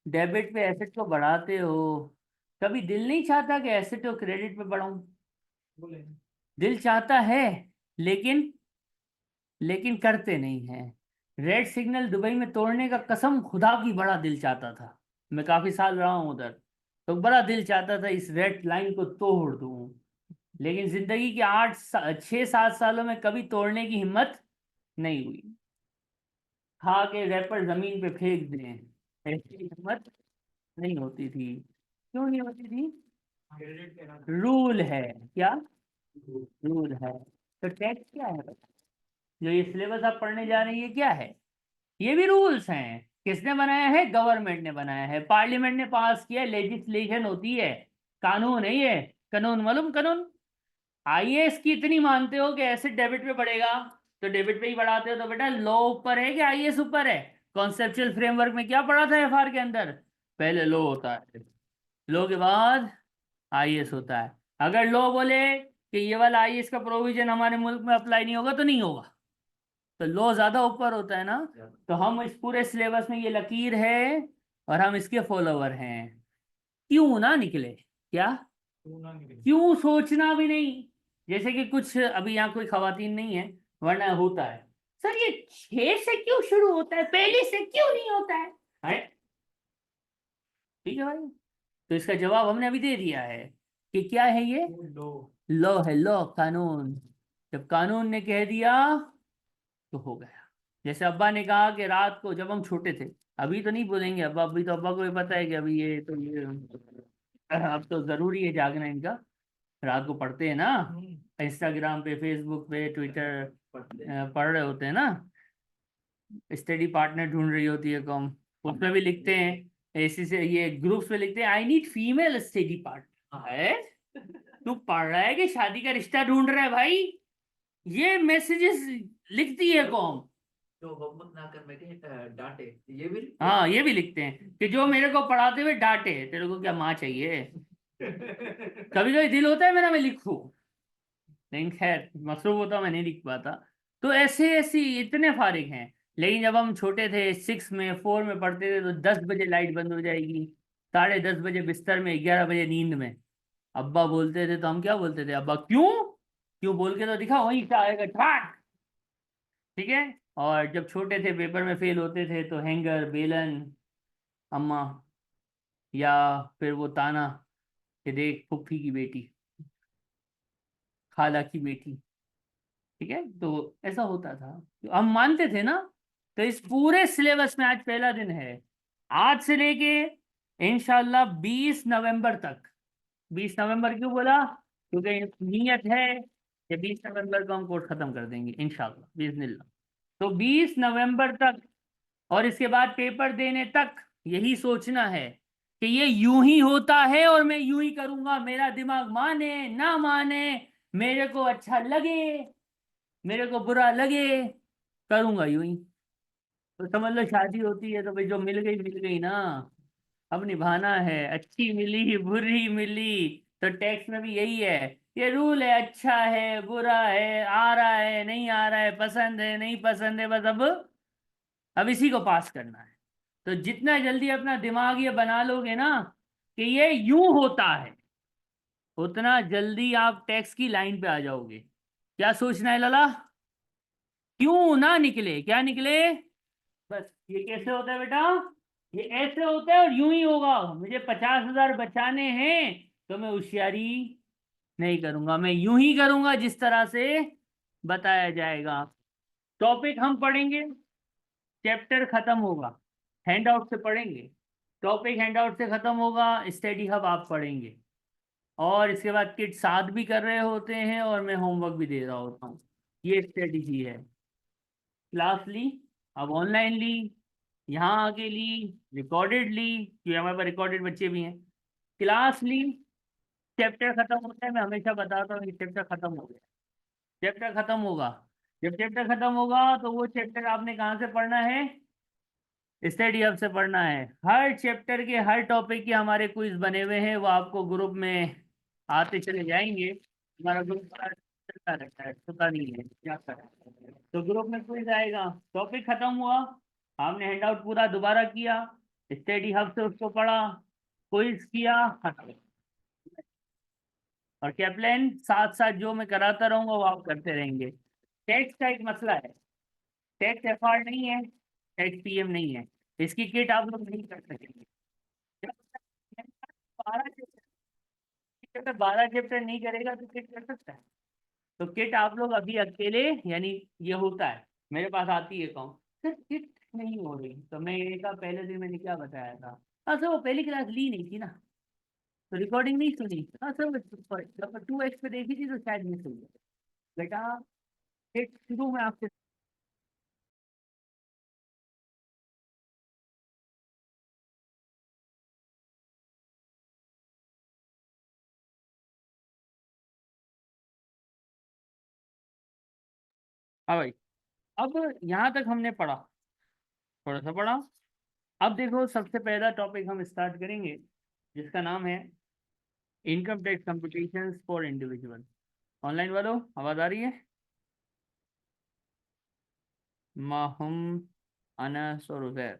डेबिट पे एसेट को बढ़ाते हो। कभी दिल नहीं चाहता कि एसेट को क्रेडिट पे बढ़ाऊं? बोले दिल चाहता है, लेकिन लेकिन करते नहीं हैं। रेड सिग्नल दुबई में तोड़ने का कसम खुदा की बड़ा दिल चाहता था। मैं काफी साल रहा हूं उधर, तो बड़ा दिल चाहता था इस रेड लाइन को तोड़ दूं। लेकिन जिंदगी के 6-7 सालों में कभी तोड़ने की हिम्मत नहीं हुई। खा के रैपर जमीन पे फेंक दें, ऐसी हिम्मत नहीं होती थी। क्यों नहीं होती थी? क्रेडिट के नाम रूल है। क्या रूल है? तो टैक्स क्या है? जो ये सिलेबस आप पढ़ने जा रही है क्या है? ये भी रूल्स हैं। किसने बनाया है? गवर्नमेंट ने बनाया है, पार्लियामेंट ने पास किया, लेजिस्लेशन होती है, कानून है ये। कानून मालूम? कानून आईएएस की इतनी मानते हो कि एसिड डेबिट पे बढ़ेगा, तो डेबिट पे ही बढ़ाते हो, तो बेटा लॉ ऊपर है कि आईएएस ऊपर है? कॉन्सेप्चुअल फ्रेमवर्क में क्या पढ़ा था एफआर के अंदर? पहले लॉ होता है, लॉ के बाद आईएएस होता है। अगर लॉ बोले कि ये वाला आईएएस का प्रोविजन हमारे मुल्क में अप्लाई नहीं होगा, तो नहीं होगा। तो लॉ ज्यादा ऊपर होता है ना। तो हम इस पूरे सिलेबस में ये लकीर है, और हम इसके फॉलोवर हैं। क्यों ना निकले? क्या? क्यों ना निकले। क्यों सोचना भी नहीं। जैसे कि कुछ अभी यहाँ कोई खवातीन नहीं है, वरना होता है, सर ये 6 से क्यों शुरू होता है, पहले से क्यों नहीं होता है? ठीक है भाई, तो इसका जवाब हमने अभी दे दिया है कि क्या है ये? लो लॉ है, लॉ, कानून। जब कानून ने कह दिया तो हो गया। जैसे अब्बा ने कहा कि रात को, जब हम छोटे थे, अभी तो नहीं बोलेंगे अब्बा, अभी तो अब्बा को भी पता है कि अभी ये तो ये अब तो जरूरी है जागना इनका। रात को पढ़ते हैं ना, इंस्टाग्राम पे, फेसबुक पे, ट्विटर पढ़ रहे होते हैं ना, स्टडी पार्टनर ढूंढ रही होती है कॉम, उसमें भी लिखते हैं, ऐसी से ये ग्रुप्स में लिखते हैं, I need female study partner है। तू पढ़ रहा है कि शादी का रिश्ता ढूंढ रहा है भाई? ये मैसेजेस लिखती है कॉम। जो होमवर्क ना कर, मैं डांटे, ये भी लिखते हैं। हाँ, ये भी लिखते हैं कि जो मेरे को पढ़ाते हुए डांटे, तेरे को क्या माँ चाहिए? कभी कभी दिल होता है मेरा मैं लिखूं, लेकिन खैर मसरूफ होता मैं नहीं लिख पाता। तो ऐसे ऐसी इतने फारिग हैं। लेकिन जब हम छोटे थे, 6 में 4 में पढ़ते थे, तो 10 बजे लाइट बंद हो जाएगी, 10:30 बजे बिस्तर में, 11 बजे नींद में। अब्बा बोलते थे तो हम क्या बोलते थे? अब्बा क्यों? क्यों बोल के तो दिखा, वहीं से आएगा ठाक। ठीक है। और जब छोटे थे, पेपर में फेल होते थे, तो हैंगर, बेलन, अम्मा, या फिर वो ताना कि देख फुफ्फी की बेटी, खाला की बेटी। ठीक है, तो ऐसा होता था, तो हम मानते थे ना। तो इस पूरे सिलेबस में आज पहला दिन है, आज से लेके इंशाल्लाह 20 नवंबर तक। 20 नवंबर क्यों बोला? क्योंकि नीयत है कि 20 नवंबर को हम कोर्स खत्म कर देंगे इंशाल्लाह बिस्मिल्लाह। तो 20 नवंबर तक, और इसके बाद पेपर देने तक यही सोचना है कि ये यूं ही होता है और मैं यूं ही करूंगा, मेरा दिमाग माने ना माने, मेरे को अच्छा लगे, मेरे को बुरा लगे, करूंगा यूं ही। तो समझ लो शादी होती है तो भाई जो मिल गई ना, अब निभाना है। अच्छी मिली बुरी मिली, तो टैक्स में भी यही है। ये रूल है, अच्छा है बुरा है, आ रहा है नहीं आ रहा है, पसंद है नहीं पसंद है, बस अब इसी को पास करना है। तो जितना जल्दी अपना दिमाग ये बना लोगे ना कि ये यूं होता है, उतना जल्दी आप टैक्स की लाइन पे आ जाओगे। क्या सोचना है लला? क्यों ना निकले, क्या निकले? बस ये कैसे होता है बेटा? ये ऐसे होता है और यूं ही होगा। मुझे 50,000 बचाने हैं, तो मैं होशियारी नहीं करूंगा, मैं यूं ही करूंगा जिस तरह से बताया जाएगा। टॉपिक हम पढ़ेंगे, चैप्टर खत्म होगा, हैंडआउट से पढ़ेंगे। टॉपिक हैंडआउट से खत्म होगा, स्टडी हब आप पढ़ेंगे, और इसके बाद किड साथ भी कर रहे होते हैं और मैं होमवर्क भी दे रहा होता हूँ। ये स्ट्रेटजी है। क्लास ली, अब ऑनलाइन ली, यहाँ आके ली, रिकॉर्डेड ली, क्योंकि हमारे पास रिकॉर्डेड बच्चे भी हैं। क्लास ली, चैप्टर खत्म होता है, मैं हमेशा बताता हूँ कि चैप्टर खत्म हो गया, चैप्टर खत्म होगा। जब चैप्टर खत्म होगा तो वो चैप्टर आपने कहाँ से पढ़ना है? स्टडी हब से पढ़ना है। हर चैप्टर के, हर टॉपिक के हमारे क्विज बने हुए हैं, वो आपको ग्रुप में आते चले जाएंगे। हमारा ग्रुप चलता रहता है, पता नहीं है क्या करें। तो ग्रुप में क्विज आएगा, टॉपिक खत्म हुआ, हमने हैंडआउट पूरा दोबारा किया, स्टडी हब से उसको पढ़ा, क्विज किया, खत्म। और कैप्टन साथ साथ जो मैं कराता रहूंगा वो आप करते रहेंगे। टैक्स का एक मसला है, टैक्स एफआर नहीं है, टैक्स पीएम नहीं है, इसकी किट आप लोग नहीं कर सकेंगे। जब तक 12 चैप्टर नहीं करेगा तो किट कर सकता है? तो किट आप लोग अभी अकेले, यानी ये होता है, मेरे पास आती है कौन सर किट नहीं हो रही, तो मैं ये कहा पहले दिन मैंने क्या बताया था। हाँ सर वो पहली क्लास ली नहीं थी ना, तो रिकॉर्डिंग नहीं सुनी। हाँ सर वो जब 2x पे देखी थी तो शायद नहीं सुनी। बेटा किट शुरू में आपसे, हाँ भाई, अब यहाँ तक हमने पढ़ा, थोड़ा सा पढ़ा। अब देखो सबसे पहला टॉपिक हम स्टार्ट करेंगे, जिसका नाम है income tax computations for individual. Online वालों आवाज आ रही है? माहुम, अनस और उजैर।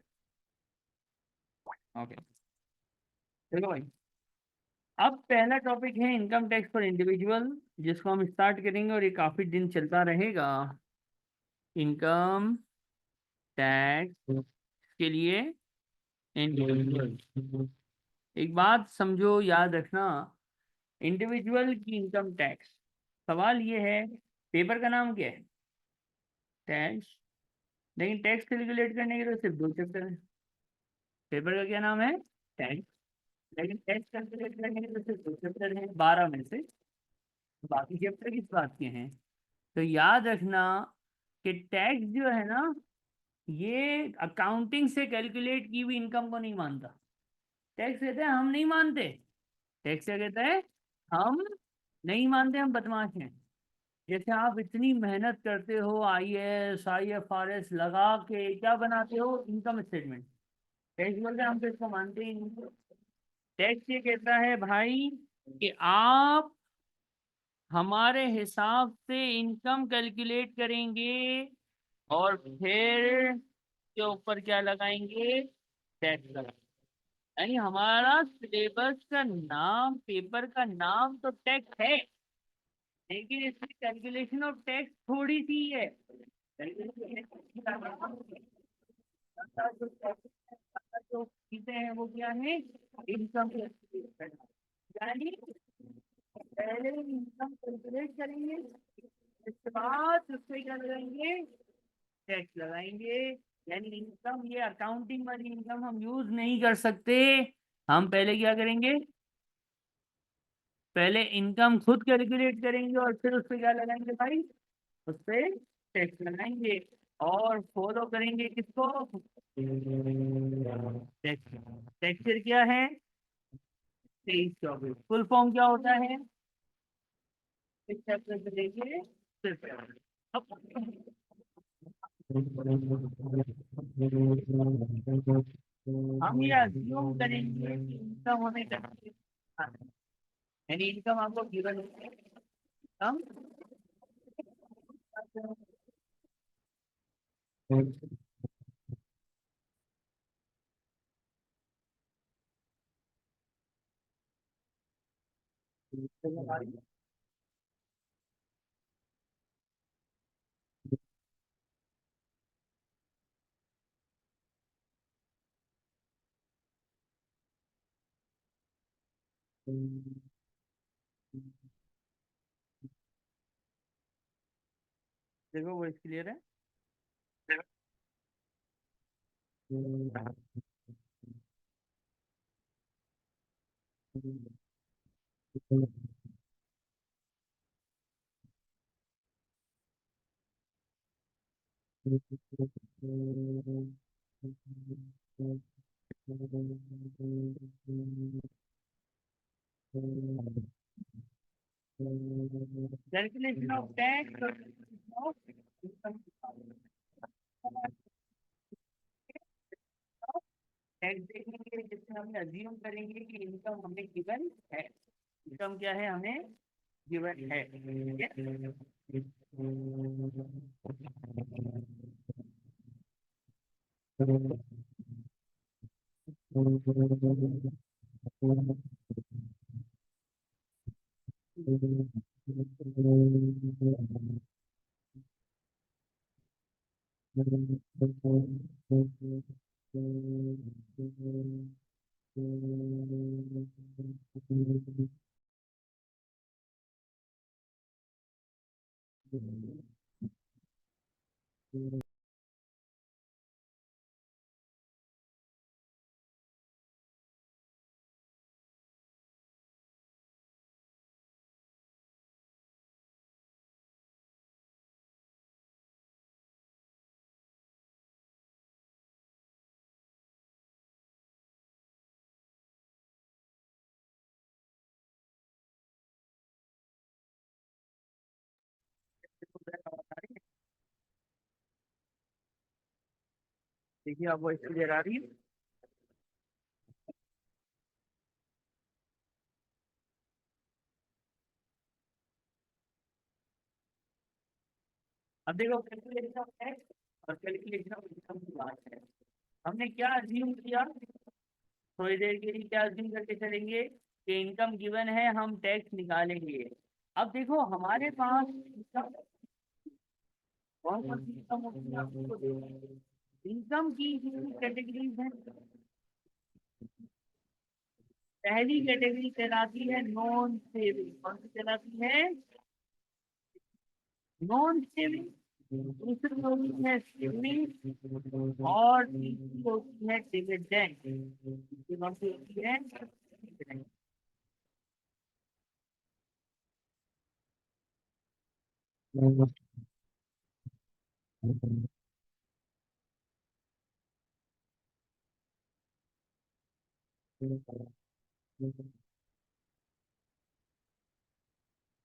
ओके, देखो भाई, अब पहला टॉपिक है इनकम टैक्स फॉर इंडिविजुअल, जिसको हम स्टार्ट करेंगे और ये काफी दिन चलता रहेगा। इनकम टैक्स के लिए इंडिविजुअल, एक बात समझो याद रखना, इंडिविजुअल की इनकम टैक्स, सवाल ये है, पेपर का नाम क्या है? टैक्स। लेकिन टैक्स कैलकुलेट करने के लिए सिर्फ 2 चैप्टर है। पेपर का क्या नाम है? टैक्स। लेकिन टैक्स कैलकुलेट करने के लिए सिर्फ 2 चैप्टर हैं 12 में से, बाकी चैप्टर किस बात के हैं? तो याद रखना कि टैक्स जो है ना, ये अकाउंटिंग से कैलकुलेट की हुई इनकम को नहीं मानता। टैक्स कहते हैं हम नहीं मानते, टैक्स क्या कहता है? हम नहीं मानते, हम बदमाश हैं। जैसे आप इतनी मेहनत करते हो, आईएएस आईएफआरएस लगा के क्या बनाते हो? Income statement. टैक्स बोलते हैं हम तो इसको मानते ही नहीं। टैक्स ये कहता है भाई कि आप हमारे हिसाब से इनकम कैलकुलेट करेंगे और फिर के ऊपर क्या लगाएंगे? टैक्स लगाएंगे। यानी हमारा सिलेबस का नाम, पेपर का नाम तो टैक्स है, लेकिन इसकी कैलकुलेशन ऑफ टैक्स थोड़ी सी है। जो चीजें हैं वो क्या है? इनकम, यानी पहले इनकम कैलकुलेट करेंगे, इसके बाद उस पे क्या लगाएंगे? टैक्स लगाएंगे। यानी इनकम, ये अकाउंटिंग वाली इनकम हम यूज नहीं कर सकते। हम पहले क्या करेंगे? पहले इनकम खुद कैलकुलेट करेंगे और फिर उस पे क्या लगाएंगे भाई? उस पे टैक्स लगाएंगे। और फॉलो करेंगे किसको? टैक्स। टैक्सर क्या है? 23-24 फुल फॉर्म क्या होता है? इस चैप्टर से देखिए सिर्फ। अब हम ये अज्यूम करेंगे कि इनकम हमें करनी है, यानी इनकम आपको गिवन है, हम देखो वो क्लियर है। कैलकुलेशन ऑफ टैक्स और टैक्स देखेंगे जिसमें हमें अज्यूम करेंगे कि इनकम हमें गिवन है। इनकम क्या है हमें गिवन है, ठीक है? देखिए आप वॉइस क्लियर आ रही है? अब देखो कैलकुलेशन ऑफ टैक्स और कैलकुलेशन ऑफ इनकम की बात है। हमने क्या अज्यूम किया, थोड़ी देर के लिए क्या अज्यूम करके चलेंगे कि इनकम गिवन है, हम टैक्स निकालेंगे। अब देखो हमारे पास कौन कौन सी इनकम होती है आपको इनकम की कैटेगरीज है। पहली कैटेगरी कहलाती है नॉन सेविंग। कौन सी कहलाती है? Non saving. दूसरी होती है सेविंग और तीसरी होती है डिविडेंड। कौन सी होती है? डिविडेंड।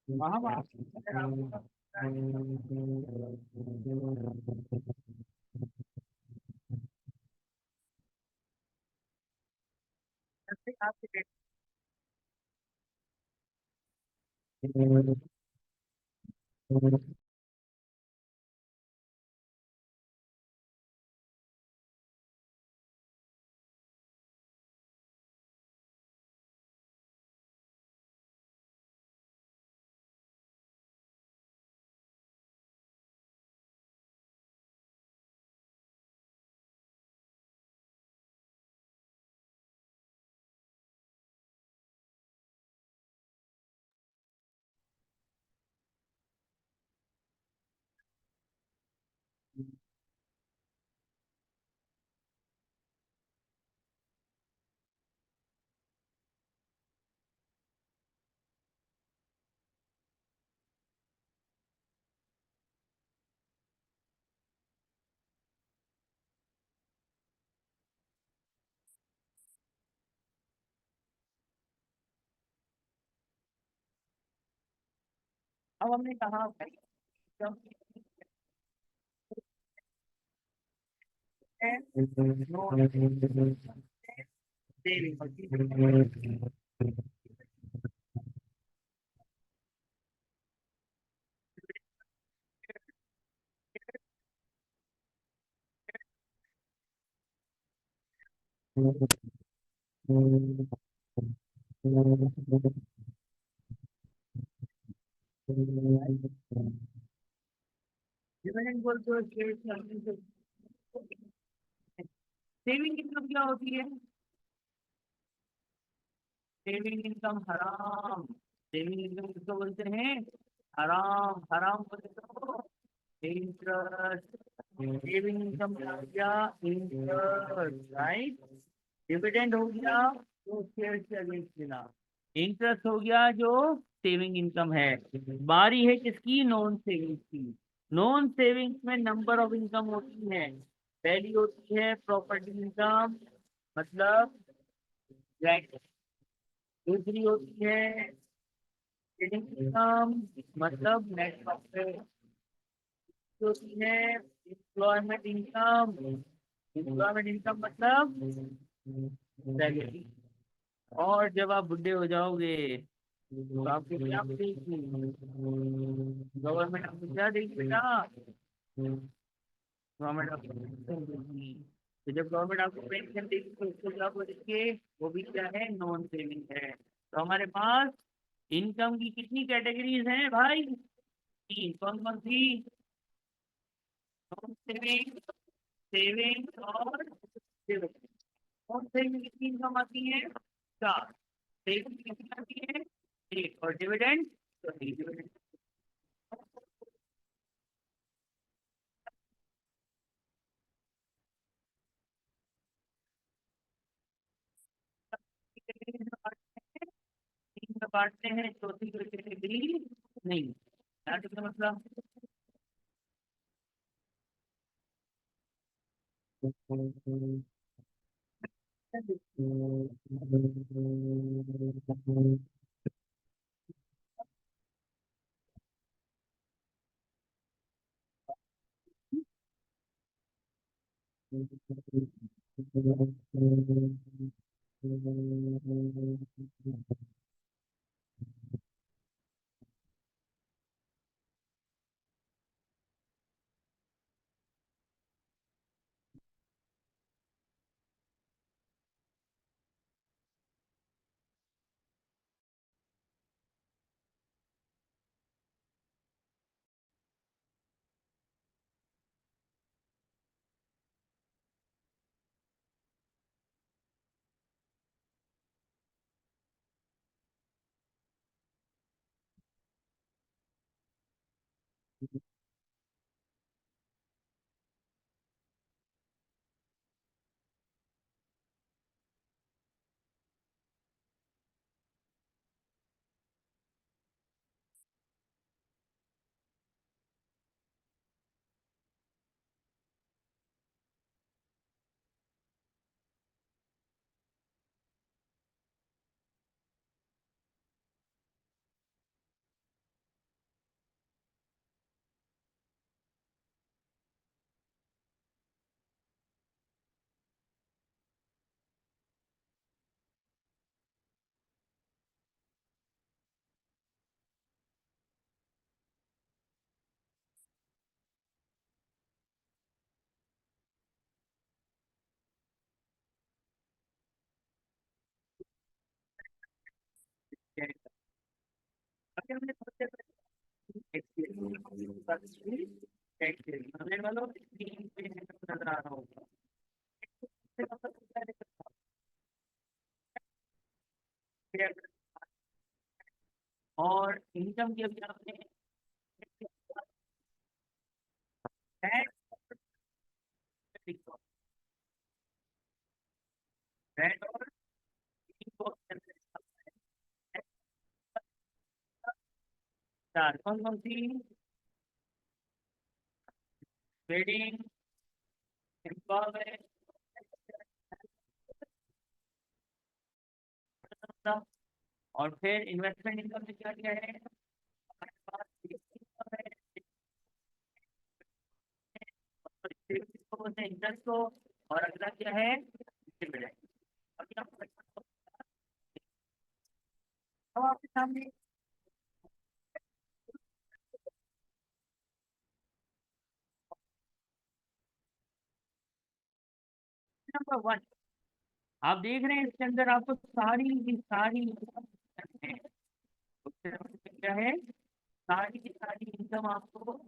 वहाँ आपके अब हमने कहा भाई इनकम है नॉन सेविंग। डिविडेंड बोलते हो सेविंग इनकम क्या होती है? सेविंग इनकम हराम। सेविंग इनकम किसको बोलते हैं? हराम। हराम बोलते हो इंटरेस्ट। सेविंग इनकम क्या हो गया? Interest, right. डिविडेंड हो गया तो शेयर के अगेंस्ट देना। इंटरेस्ट हो गया जो सेविंग इनकम है। बारी है किसकी? नॉन सेविंग की। नॉन सेविंग्स में नंबर ऑफ इनकम होती है। पहली होती है प्रॉपर्टी इनकम, मतलब rent। दूसरी होती है ट्रेडिंग इनकम, मतलब नेट प्रॉफिट। होती है एम्प्लॉयमेंट इनकम। एम्प्लॉयमेंट इनकम मतलब सैलरी। और जब आप बुढ़े हो जाओगे तो आपको क्या देगी? गवर्नमेंट आपको क्या देगी बेटा? गवर्नमेंट आपको पेंशन देगी। तो जब गवर्नमेंट आपको पेंशन देगी तो उसको क्या बोलेंगे? वो भी क्या है? नॉन सेविंग है। तो हमारे पास इनकम की कितनी कैटेगरीज हैं भाई? तीन। कौन कौन सी? नॉन सेविंग, सेविंग और डिविडेंड। नॉन सेविंग में कितनी इनकम आती है? चार। सेविंग कितनी आती है? एक। और डिविडेंड? तो डिविडेंड तीन में बांटते हैं, चौथी कोई कैटेगरी नहीं। क्या मतलब? अभी हमने सोचा हमने वालों तीन पे नजर आ रहा होगा। और इनकम की अभी आपने रेंट और चार। कौन कौन सी? ट्रेडिंग, एम्प्लॉयमेंट और फिर इन्वेस्टमेंट इनकम में क्या क्या है हमारे पास? इंटरेस्ट को। और अगला क्या है? डिविडेंड। अभी आपके सामने नंबर वन आप देख रहे हैं, इसके अंदर आपको सारी की सारी income है। उसके अंदर क्या है? सारी की सारी इनकम आपको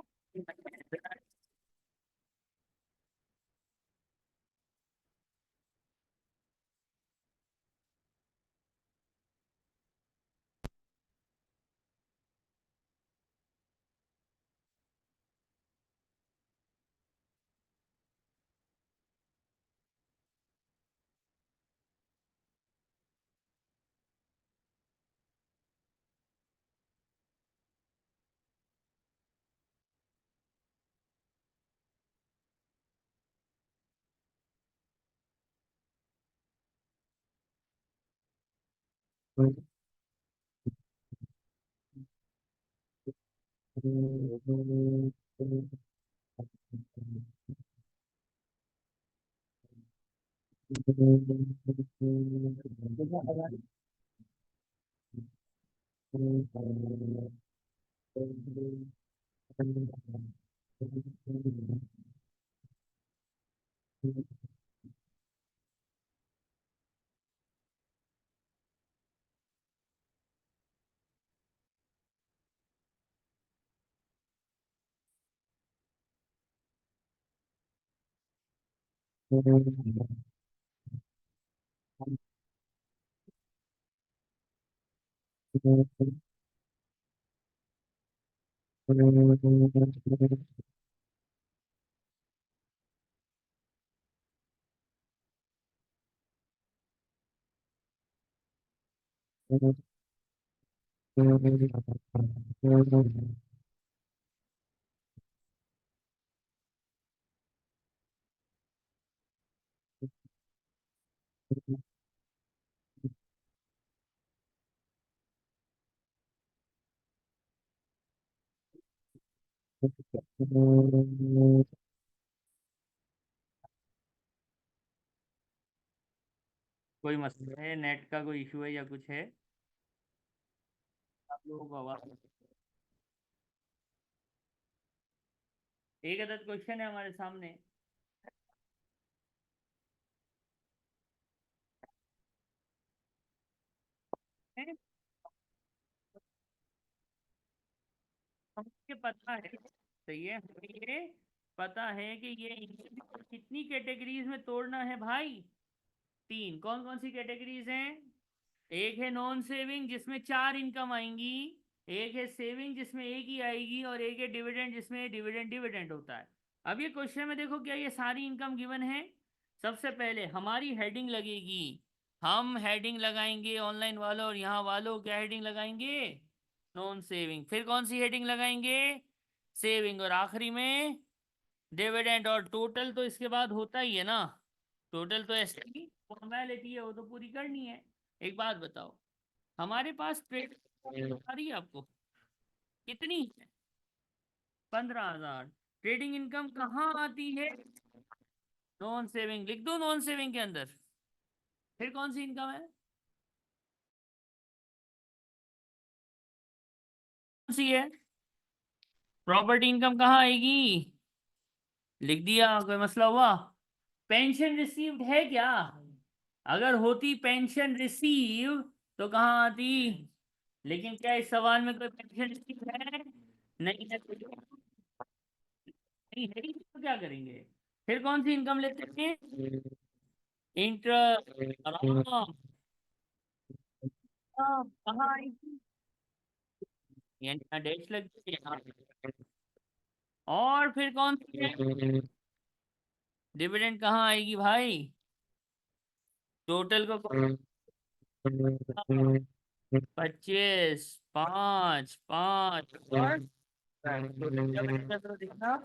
कोई मसला है, नेट का कोई इशू है या कुछ है? आप लोगों को आवाज एक अदद क्वेश्चन है हमारे सामने। हमें पता है, सही है, हमें ये पता है कि ये कितनी कैटेगरीज में तोड़ना है भाई? तीन। कौन कौन सी कैटेगरीज हैं? एक है नॉन सेविंग जिसमें चार इनकम आएंगी, एक है सेविंग जिसमें एक ही आएगी, और एक है डिविडेंड जिसमें डिविडेंड डिविडेंड होता है। अब ये क्वेश्चन में देखो, क्या ये सारी इनकम गिवन है? सबसे पहले हमारी हेडिंग लगेगी, हम हेडिंग लगाएंगे ऑनलाइन वालों, और यहाँ वालों क्या हेडिंग लगाएंगे? Non saving. फिर कौन सी हेडिंग लगाएंगे? सेविंग। और आखिरी में डिविडेंड। और टोटल तो इसके बाद होता ही है ना, टोटल तो ऐसी फॉर्मेलिटी है, वो तो पूरी करनी है। एक बात बताओ, हमारे पास ट्रेड आ रही है आपको कितनी है? 15,000। ट्रेडिंग इनकम कहाँ आती है? Non saving. लिख दो नॉन सेविंग के अंदर। फिर कौन सी इनकम है? कौन सी है? प्रॉपर्टी इनकम कहाँ आएगी? लिख दिया, कोई मसला हुआ? पेंशन रिसीव्ड है क्या? अगर होती पेंशन रिसीव तो कहाँ आती? लेकिन क्या इस सवाल में कोई पेंशन रिसीव है? नहीं है, तो नहीं है ही, तो क्या करेंगे? फिर कौन सी इनकम लेते हैं? इंटरेस्ट। आराम। कहाँ आएगी? यहाँ डैश लग गई यहाँ। और फिर कौन सी है? डिविडेंड कहाँ आएगी भाई? टोटल को 25, 5, 5 और दिखना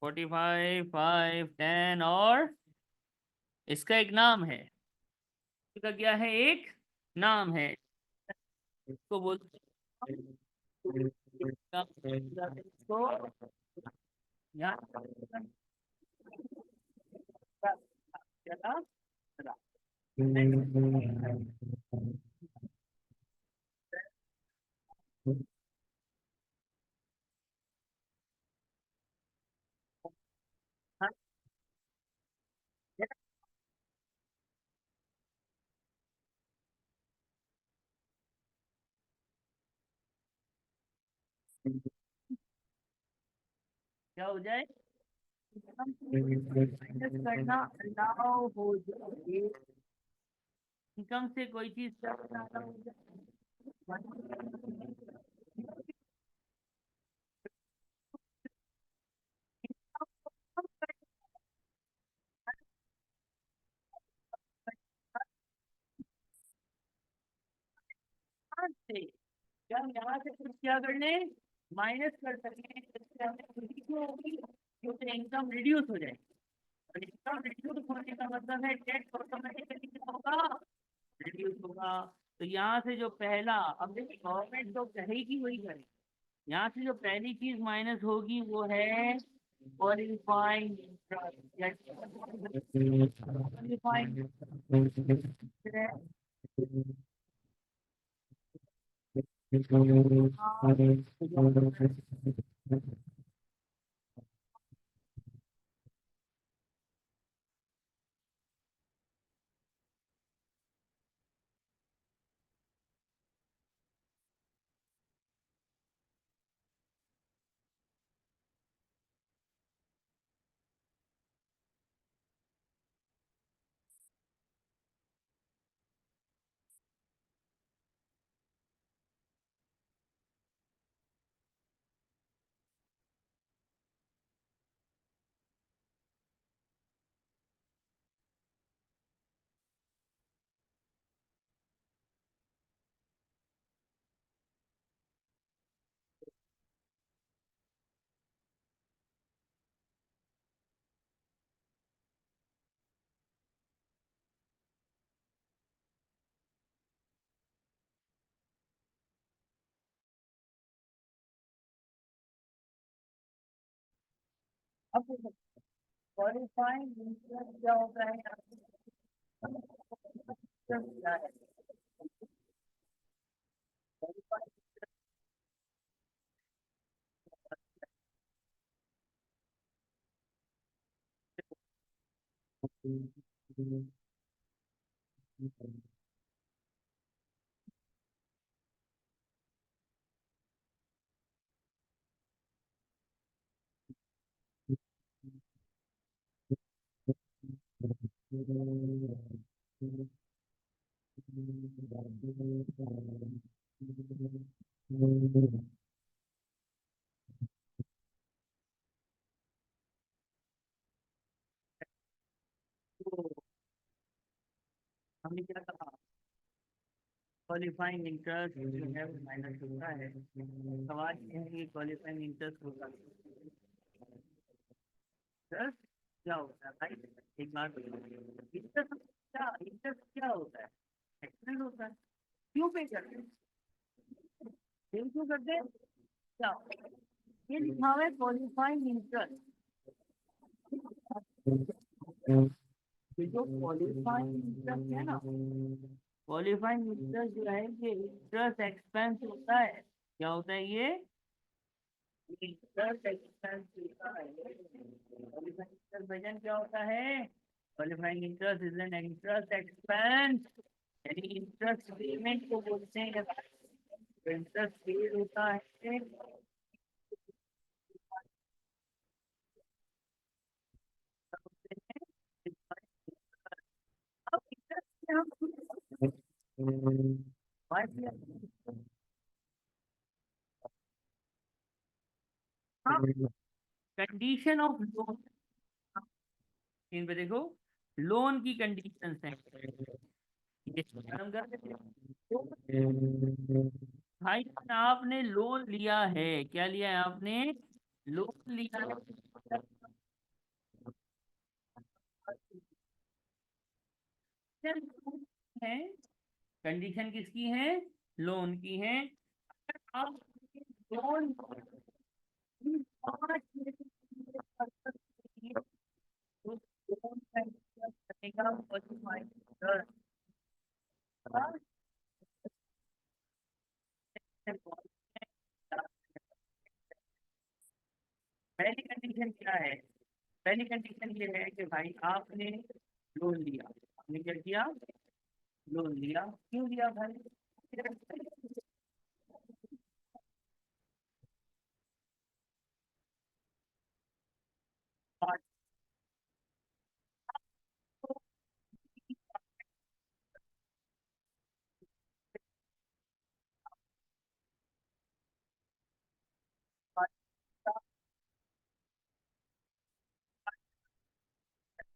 45, 5, 10। और इसका एक नाम है, इसका क्या है? एक नाम है, इसको बोलते हैं, इसको यहाँ क्या था? क्या हो जाए? माइनस करना अलाउ हो जाए, इनकम से कोई चीज करना allow हो जाए। से जब यहाँ से कुछ क्या कर लें, माइनस कर सकें, इससे हमें खुशी क्यों होगी? क्योंकि इनकम रिड्यूस हो जाए, और इनकम रिड्यूस होने का मतलब है टैक्स ऑटोमेटिकली क्या होगा? रिड्यूस होगा। तो यहाँ से जो पहला, अब देखिए गवर्नमेंट जो कहेगी वही करे, यहाँ से जो पहली चीज माइनस होगी वो है क्वालिफाइंग क्वालिफाइंग अब क्वालिफाइंग इंटरेस्ट क्या होता है? Interest क्या है? तो हमने क्या कहा? क्वालिफाइंग इंटरेस्ट जो है वो माइनस होता है। सवाल ये है कि क्वालिफाइंग इंटरेस्ट होता है इंटरेस्ट क्या होता है भाई? एक बात इंटरेस्ट क्या होता है? एक्सपेंस होता है। क्यों पे करते हैं? क्यों करते हैं? क्या ये लिखा हुआ है क्वालिफाइंग इंटरेस्ट। जो क्वालिफाइंग इंटरेस्ट है ना, क्वालिफाइंग इंटरेस्ट जो है ये इंटरेस्ट एक्सपेंस होता है। क्या होता है ये? इंटरेस्ट एक्सपेंस होता है। क्वालिफाइंग इंटरेस्ट वजन क्या होता है? Qualifying interest is an interest expense, यानी इंटरेस्ट पेमेंट को बोलते हैं। इंटरेस्ट पेड होता है अब इंटरेस्ट कंडीशन ऑफ लोन। इन पे देखो, लोन की कंडीशन है। ये हम कर देते हैं। भाई आपने लोन लिया है, क्या लिया है आपने? लोन लिया है। कंडीशन किसकी है? लोन की है। आप लोन 5 करेगा पहली कंडीशन क्या है? पहली कंडीशन ये है कि भाई आपने लोन लिया। आपने क्या किया? लोन लिया। क्यों लिया भाई?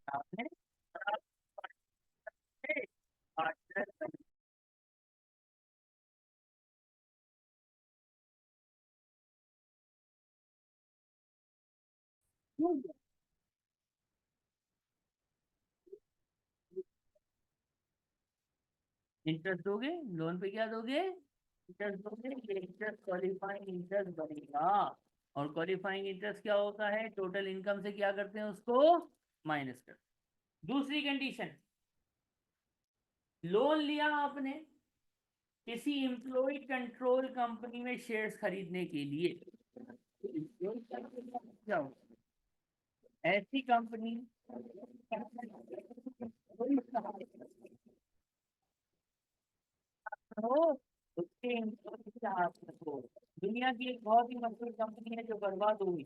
आपने इंटरेस्ट दोगे, लोन पे क्या दोगे? इंटरेस्ट दोगे। ये इंटरेस्ट क्वालिफाइंग इंटरेस्ट बनेगा। और क्वालिफाइंग इंटरेस्ट क्या होता है? टोटल इनकम से क्या करते हैं उसको? माइनस करते हैं। दूसरी कंडीशन, लोन लिया आपने, किसी एम्प्लॉय कंट्रोल कंपनी में शेयर्स खरीदने के लिए जाओ, ऐसी कंपनी हो उसके employee के हाथ में हो। दुनिया की एक बहुत ही मशहूर कंपनी है जो बर्बाद हुई,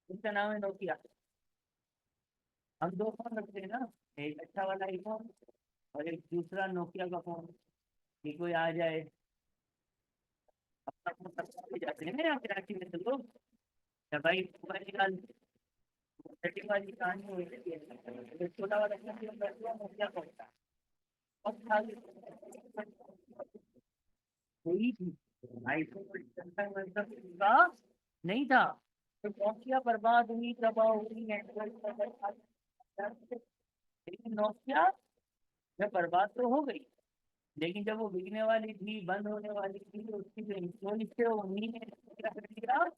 उसका नाम है नोकिया। हम दो फोन रखते हैं ना, एक अच्छा वाला आईफोन और एक दूसरा नोकिया का फोन, कि कोई आ जाए अपना फोन रखते जाते हैं ना यहाँ पे रांची में तो लोग, या भाई मोबाइल निकाल, सेटिंग वाली कहानी हो रही है। तो छोटा वाला फोन जो बैठा है, नोकिया का होता है। और कोई भी आईफोन का नहीं था, तो नोकिया बर्बाद हुई, तबाह हुई, नेटवर्क, लेकिन नोकिया जब बर्बाद तो हो गई, लेकिन जब वो बिकने वाली थी, बंद होने वाली थी, तो उसकी जो एम्प्लॉय थे उन्हीं ने क्या कर दिया,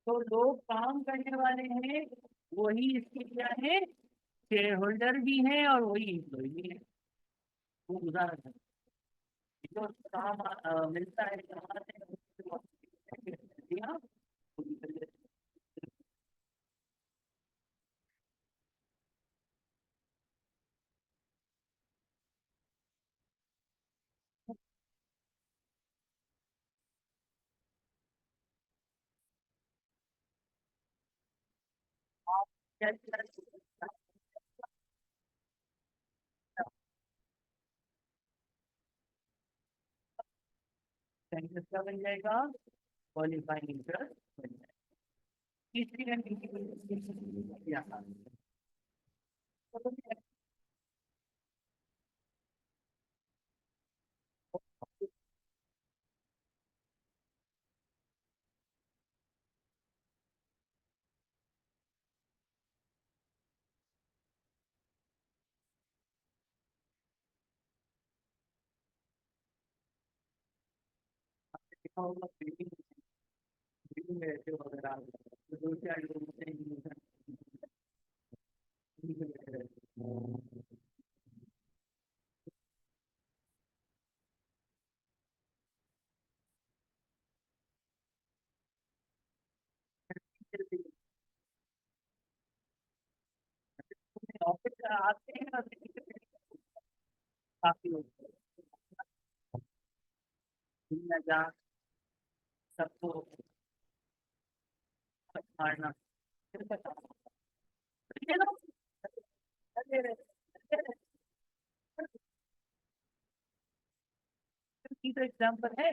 तो लोग काम करने वाले हैं, वही इसके क्या है, शेयर होल्डर भी हैं और वही एम्प्लॉय भी है। वो उदाहरण है। जो काम मिलता है कहाँ से, दिया, आप क्या इंटरेस्ट का बन जाएगा, क्वालिफाइंग इंटरेस्ट बन जाएगा। तीसरी कंडीशन लिखा होगा, बिल्डिंग बिल्डिंग रहते वगैरह, तो दो चार लोग होते हैं, ऑफिस आते हैं और काफी लोग दुनिया जहाँ सबको मारना, तो एग्जाम्पल है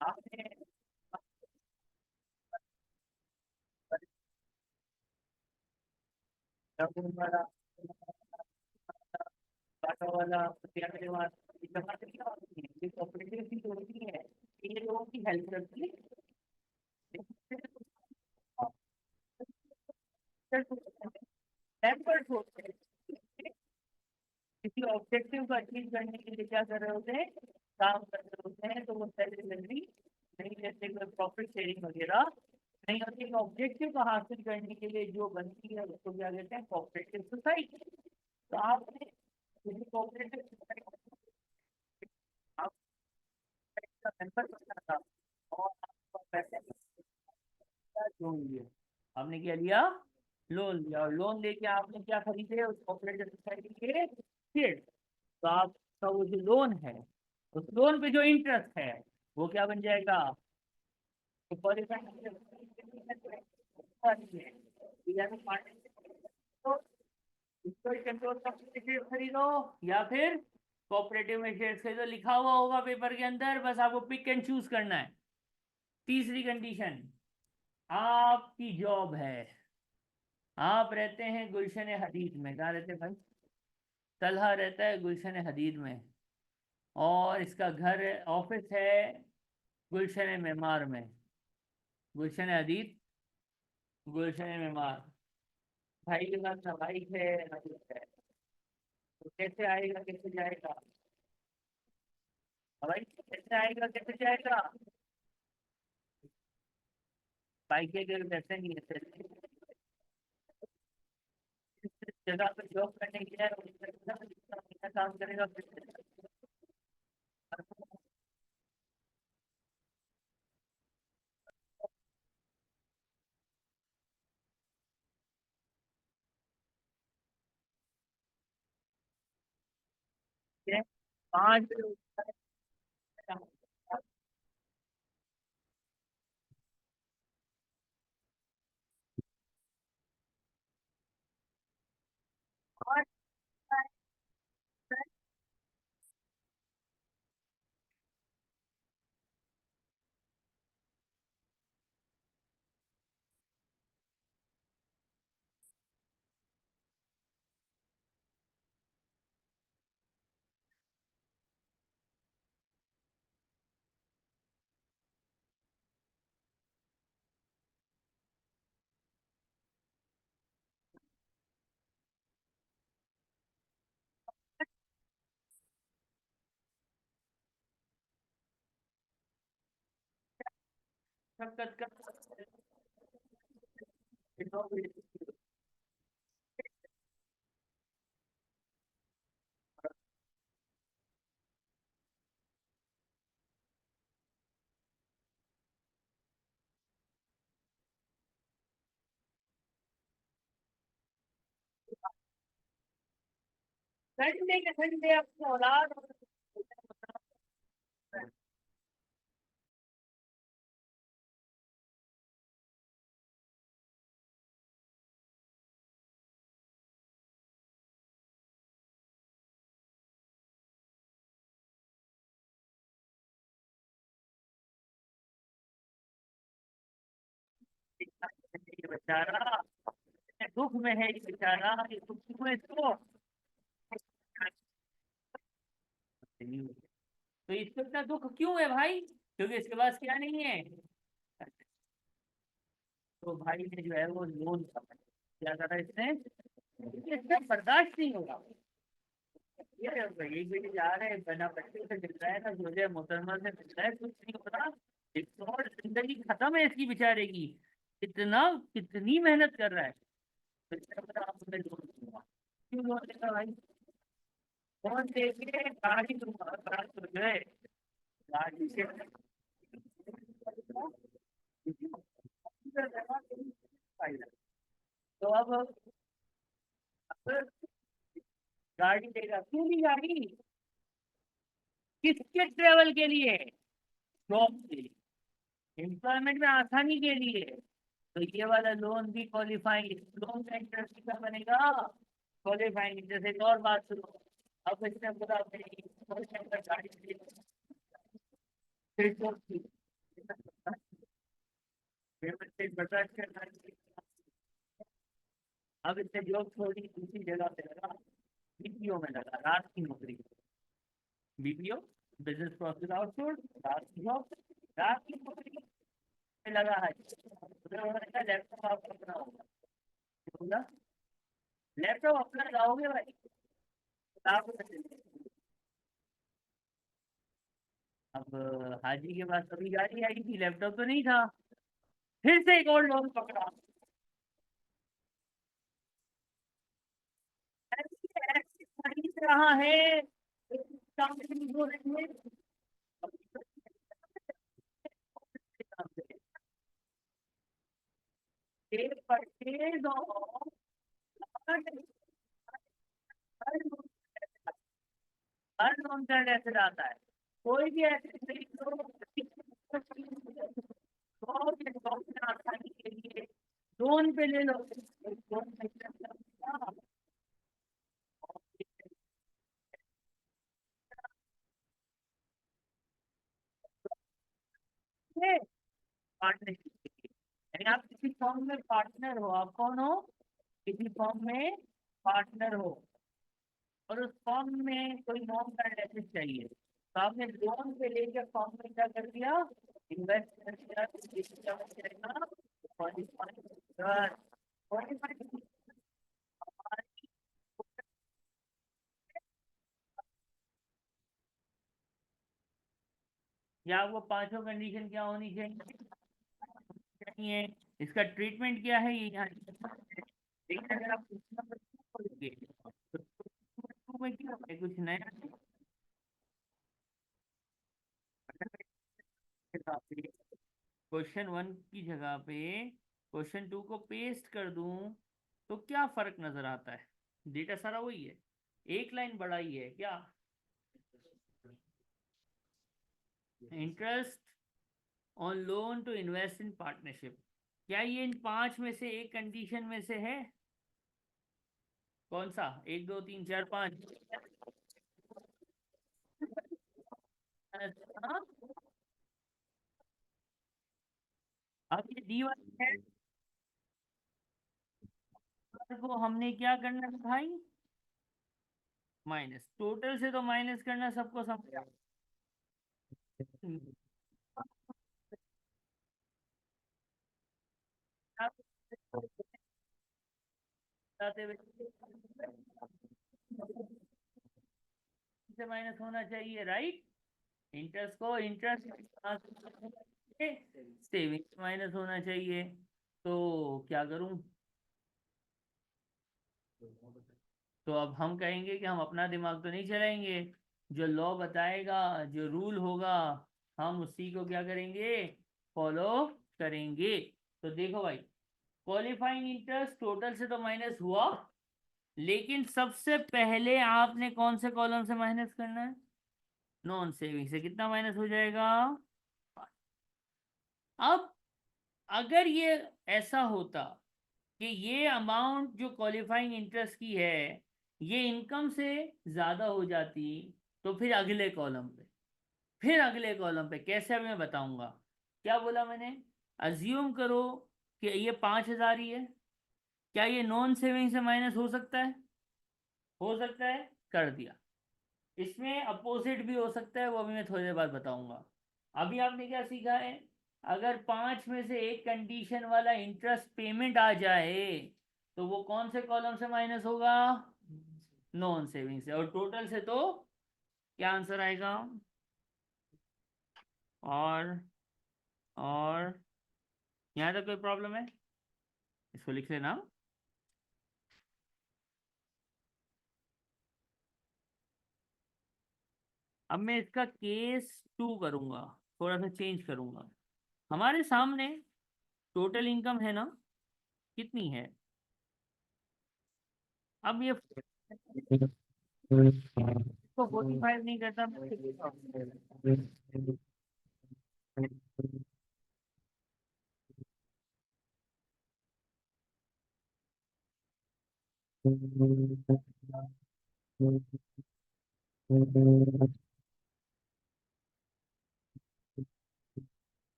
आपने वाला बाटा वाला पटियाले वाला, ये जमा से क्या होती है, ये कोऑपरेटिव की जो होती है, ये लोगों की हेल्प करती है, एफर्ट होते हैं किसी ऑब्जेक्टिव को अचीव करने के लिए, क्या कर रहे होते हैं, काम कर रहे होते हैं, तो वो सैलरी नहीं, जैसे कोई प्रॉफिट शेयरिंग वगैरह नहीं होती। ऑब्जेक्टिव को हासिल करने के लिए जो बनती है उसको क्या कहते हैं, कोऑपरेटिव सोसाइटी। तो आपने किसी कोऑपरेटिव सोसाइटी आप का मेंबर बनना था और आपका पैसे लोन लिया, आपने क्या लिया, लोन लिया, और लोन लेके आपने क्या खरीदे, उस कोऑपरेटिव सोसाइटी के शेयर। तो आपका वो जो लोन है, उस लोन पे जो इंटरेस्ट है वो क्या बन जाएगा, तो कंट्रोल कंपनी शेयर खरीदो, या फिर कोऑपरेटिव में शेयर खरीदो, लिखा हुआ होगा पेपर के अंदर, बस आपको पिक एंड चूज करना है। तीसरी कंडीशन, आपकी जॉब है, आप रहते हैं गुलशन हदीद में, कहाँ रहते हैं भाई, तलहा रहता है गुलशन हदीद में, और इसका घर ऑफिस है गुलशन मेमार में, गुलशन हदीद, गुलशन मेमार। भाई के साथ ना बाइक है ना कुछ है, तो कैसे आएगा, कैसे जाएगा, भाई कैसे आएगा, कैसे जाएगा? बाइक के पैसे नहीं है, जिस जगह पे जॉब करने गया है उस जगह पे जितना महीना काम करेगा फिर से 5 शक्कत कर संडे के संडे अपनी औलाद ये बेचारा दुख में है, ये बेचारा, ये दुख में इसको तो इसको इतना दुख क्यों है भाई? क्योंकि इसके पास क्या नहीं है। तो भाई ने जो है वो लोन क्या करा इसने, इसका बर्दाश्त नहीं होगा। ये भाई भी जा रहे हैं बिना बच्चे से मिल रहा है ना, मुझे मोहतरमा से मिल रहा है, कुछ नहीं हो रहा। एक तो और जिंदगी खत्म है इसकी बेचारे की। इतना कितनी मेहनत कर रहा है। बेचारा बता, आप मुझे लोन दूंगा, क्यों लोन देगा भाई? फोन देखिए, गाड़ी दूंगा, गाड़ी तो जो है गाड़ी से तो अब गाड़ी देगा क्यों नहीं गाड़ी? किसके ट्रेवल के लिए? जॉब के लिए, एम्प्लॉयमेंट में आसानी के लिए। तो ये वाला लोन भी क्वालिफाइंग, लोन का इंटरेस्ट कितना बनेगा? क्वालिफाइंग। जैसे एक और बात सुनो, अब इसने बोला मेरी गाड़ी के लिए फिर तो पेमेंट से बर्दाश्त करना चाहिए। अब इसने जॉब छोड़ी, दूसरी जगह पे लगा, बीपीओ में लगा, रात की नौकरी। बीपीओ, बिजनेस प्रोसेस आउटसोर्स, रात की जॉब, रात की नौकरी में लगा है। उधर उन्होंने कहा लैपटॉप आपका अपना होगा। बोला लैपटॉप अपना लाओगे भाई? आप अब हाजी के पास कभी गाड़ी आई थी, लैपटॉप तो नहीं था, फिर से एक और लोन पकड़ा। ऐसे ऐसे खरीद रहा है, काम नहीं हो रही है। एक परचेज ऑफ हर लोन का ऐसे आता है। कोई भी ऐसे आसानी के लिए लोन पे ले लो, लोन पार्टनरशिप, यानी आप किसी फॉर्म में पार्टनर हो। आप कौन हो? किसी फॉर्म में पार्टनर हो, और उस फॉर्म में कोई नॉन एनालिसिस चाहिए, तो आपने लोन पे लेकर फॉर्म में क्या कर दिया? इन्वेस्ट कर दिया, तो किसी का बन जाएगा क्वालिफाइड। क्वालिफाइड या आपको पांचों कंडीशन क्या होनी चाहिए? इसका ट्रीटमेंट क्या है ये यहाँ लेकिन अगर आप खोलोगे, तो में क्या है कुछ नया क्वेश्चन वन की जगह पे क्वेश्चन टू को पेस्ट कर दूं तो क्या फर्क नजर आता है? डेटा सारा वही है, एक लाइन बढ़ाई है क्या? Interest on loan to invest in partnership. क्या ये इन पांच में से एक कंडीशन में से है? कौन सा? एक दो तीन चार पांच? अच्छा, अब ये डी वाली है को हमने क्या करना है भाई? माइनस, टोटल से तो माइनस करना सबको समझ आते हुए से माइनस होना चाहिए, राइट? इंटरेस्ट को इंटरेस्ट सेविंग माइनस होना चाहिए। तो क्या करूं? तो अब हम कहेंगे कि हम अपना दिमाग तो नहीं चलाएंगे, जो लॉ बताएगा, जो रूल होगा, हम उसी को क्या करेंगे? फॉलो करेंगे। तो देखो भाई, क्वालिफाइंग इंटरेस्ट टोटल से तो माइनस हुआ, लेकिन सबसे पहले आपने कौन से कॉलम से माइनस करना है? नॉन सेविंग से। कितना माइनस हो जाएगा? अब अगर ये ऐसा होता कि ये अमाउंट जो क्वालिफाइंग इंटरेस्ट की है ये इनकम से ज्यादा हो जाती, तो फिर अगले कॉलम पे कैसे, अभी मैं बताऊंगा। क्या बोला मैंने? अज्यूम करो कि ये 5,000 ही है। क्या ये नॉन सेविंग से माइनस हो सकता है? हो सकता है, कर दिया। इसमें अपोजिट भी हो सकता है, वो भी मैं थोड़ी देर बाद बताऊंगा। अभी आपने क्या सीखा है? अगर पांच में से एक कंडीशन वाला इंटरेस्ट पेमेंट आ जाए तो वो कौन से कॉलम से माइनस होगा? नॉन सेविंग से। और टोटल से तो क्या आंसर आएगा? और और यहाँ तक कोई प्रॉब्लम है? इसको लिख लेना। अब मैं इसका केस टू करूंगा, थोड़ा सा चेंज करूंगा। हमारे सामने टोटल इनकम है ना, कितनी है? अब ये तो 45 नहीं करता मैं।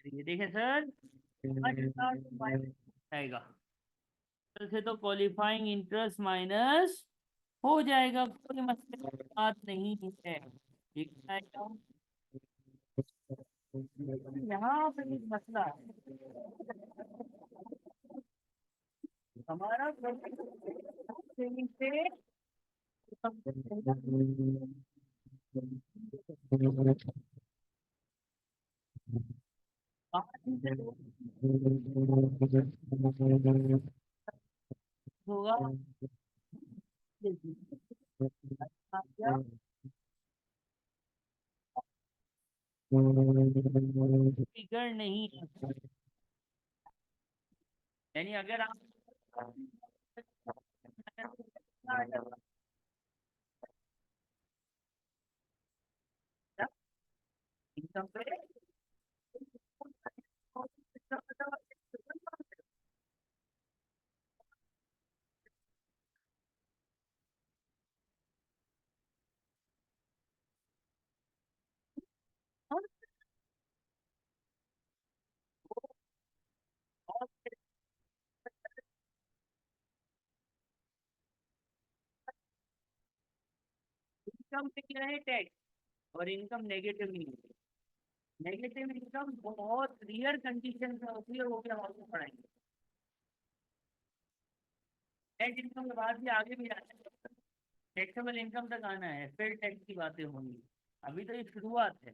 ये देखें सर, 5,000 से माइनस आएगा, से तो क्वालिफाइंग इंटरेस्ट माइनस हो जाएगा, कोई मसले की बात नहीं है। ठीक है क्या? यहाँ पे एक मसला है, हमारा सेविंग से होगा, फिगर नहीं है। यानी अगर आप इनकम पे इनकम पे क्या है? टैक्स। और इनकम नेगेटिव नहीं होती। नेगेटिव इनकम बहुत रियर कंडीशन में होती है, वो भी हम आपको पढ़ाएंगे। नेट इनकम के बाद भी आगे भी आना है, टैक्सेबल इनकम तक आना है, फिर टैक्स की बातें होंगी। अभी तो ये शुरुआत है।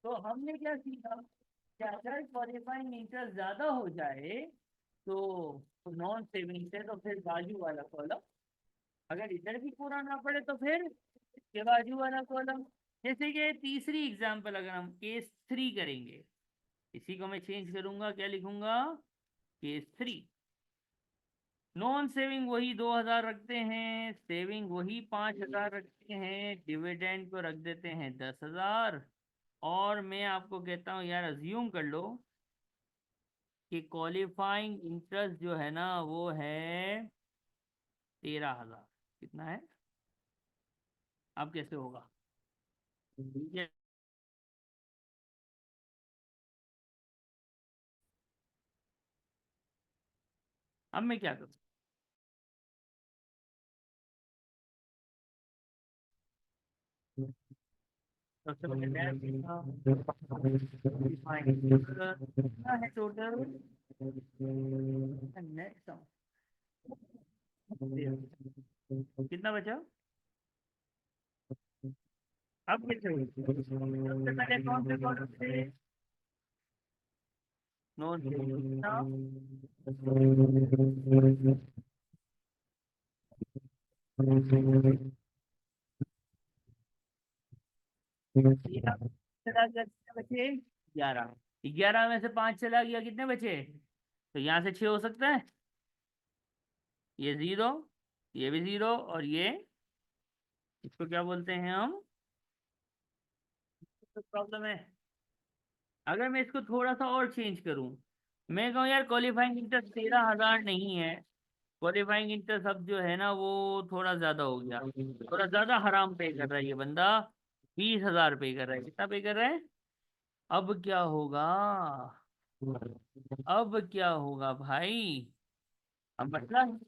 तो हमने क्या सीखा कि अगर क्वालिफाइंग इंटरेस्ट ज्यादा हो जाए तो नॉन सेविंग से, तो फिर बाजू वाला कॉलम, अगर इधर भी पूरा ना पड़े तो फिर इसके बाजू वाला कॉलम। जैसे कि तीसरी एग्जांपल अगर हम केस 3 करेंगे, इसी को मैं चेंज करूंगा, क्या लिखूंगा, केस 3। नॉन सेविंग वही 2000 रखते हैं, सेविंग वही 5000 रखते हैं, डिविडेंड को रख देते हैं 10,000। और मैं आपको कहता हूँ यार, अज्यूम कर लो कि क्वालिफाइंग इंटरेस्ट जो है ना वो है 13,000। कितना है? अब कैसे होगा? ये- अब मैं क्या करूँ? सबसे पहले मैं सीखा qualifying interest कितना है टोटल, नेट सम कितना बचा। अब कैसे हुई? सबसे पहले कौन से नॉन सेविंग कितना, चला गया, कितने बचे? 11। 11 में से 5 चला गया, कितने बचे? तो यहाँ से 6 हो सकता है, ये 0, ये भी 0, और ये, इसको क्या बोलते हैं हम, तो प्रॉब्लम है। अगर मैं इसको थोड़ा सा और चेंज करूं, मैं कहूँ यार क्वालिफाइंग इंटरेस्ट 13,000 नहीं है, क्वालिफाइंग इंटरेस्ट अब जो है ना वो थोड़ा ज्यादा हो गया, थोड़ा ज्यादा हराम पे कर रहा है ये बंदा, 20,000 पे कर रहा है। कितना पे कर रहा है? अब क्या होगा? अब क्या होगा भाई? अब मतलब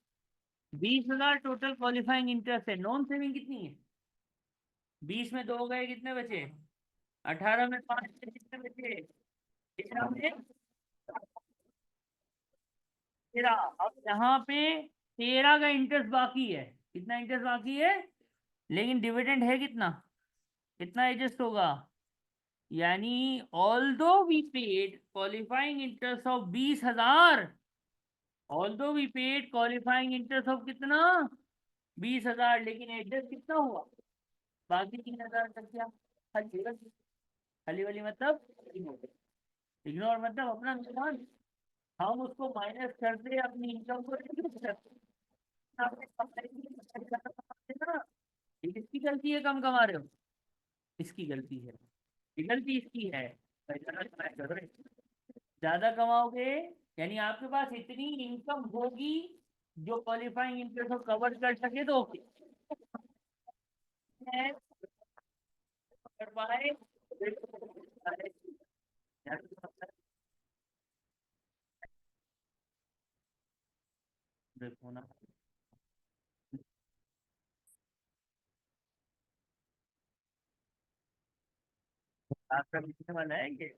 20,000 टोटल क्वालिफाइंग इंटरेस्ट है, नॉन सेविंग कितनी है? 20 में 2 गए, कितने बचे? 18 में 5 कितने बचे? 13 में 13। अब यहाँ पे 13 का इंटरेस्ट बाकी है। कितना इंटरेस्ट बाकी है? लेकिन डिविडेंड है कितना? कितना एडजस्ट होगा? यानी although we paid qualifying interest of 20,000, although we paid qualifying interest of कितना, 20,000, लेकिन एडजस्ट कितना हुआ? बाकी 3,000 तक। क्या खाली खाली वाली मतलब इग्नोर, मतलब अपना नुकसान, हम उसको माइनस करते अपनी इनकम को reduce करते। आपने कमाई की, ज्यादा कमाते ना, ये किसकी गलती है? कम कमा रहे हो, इसकी गलती है, ये गलती इसकी है भाई, ज्यादा कमाया करो रे। ज्यादा कमाओगे यानी आपके पास इतनी इनकम होगी जो क्वालिफाइंग इंटरेस्ट को कवर कर सके, तो ओके है, कर पाए। देखो ना, आपका लिखने वाला है ये।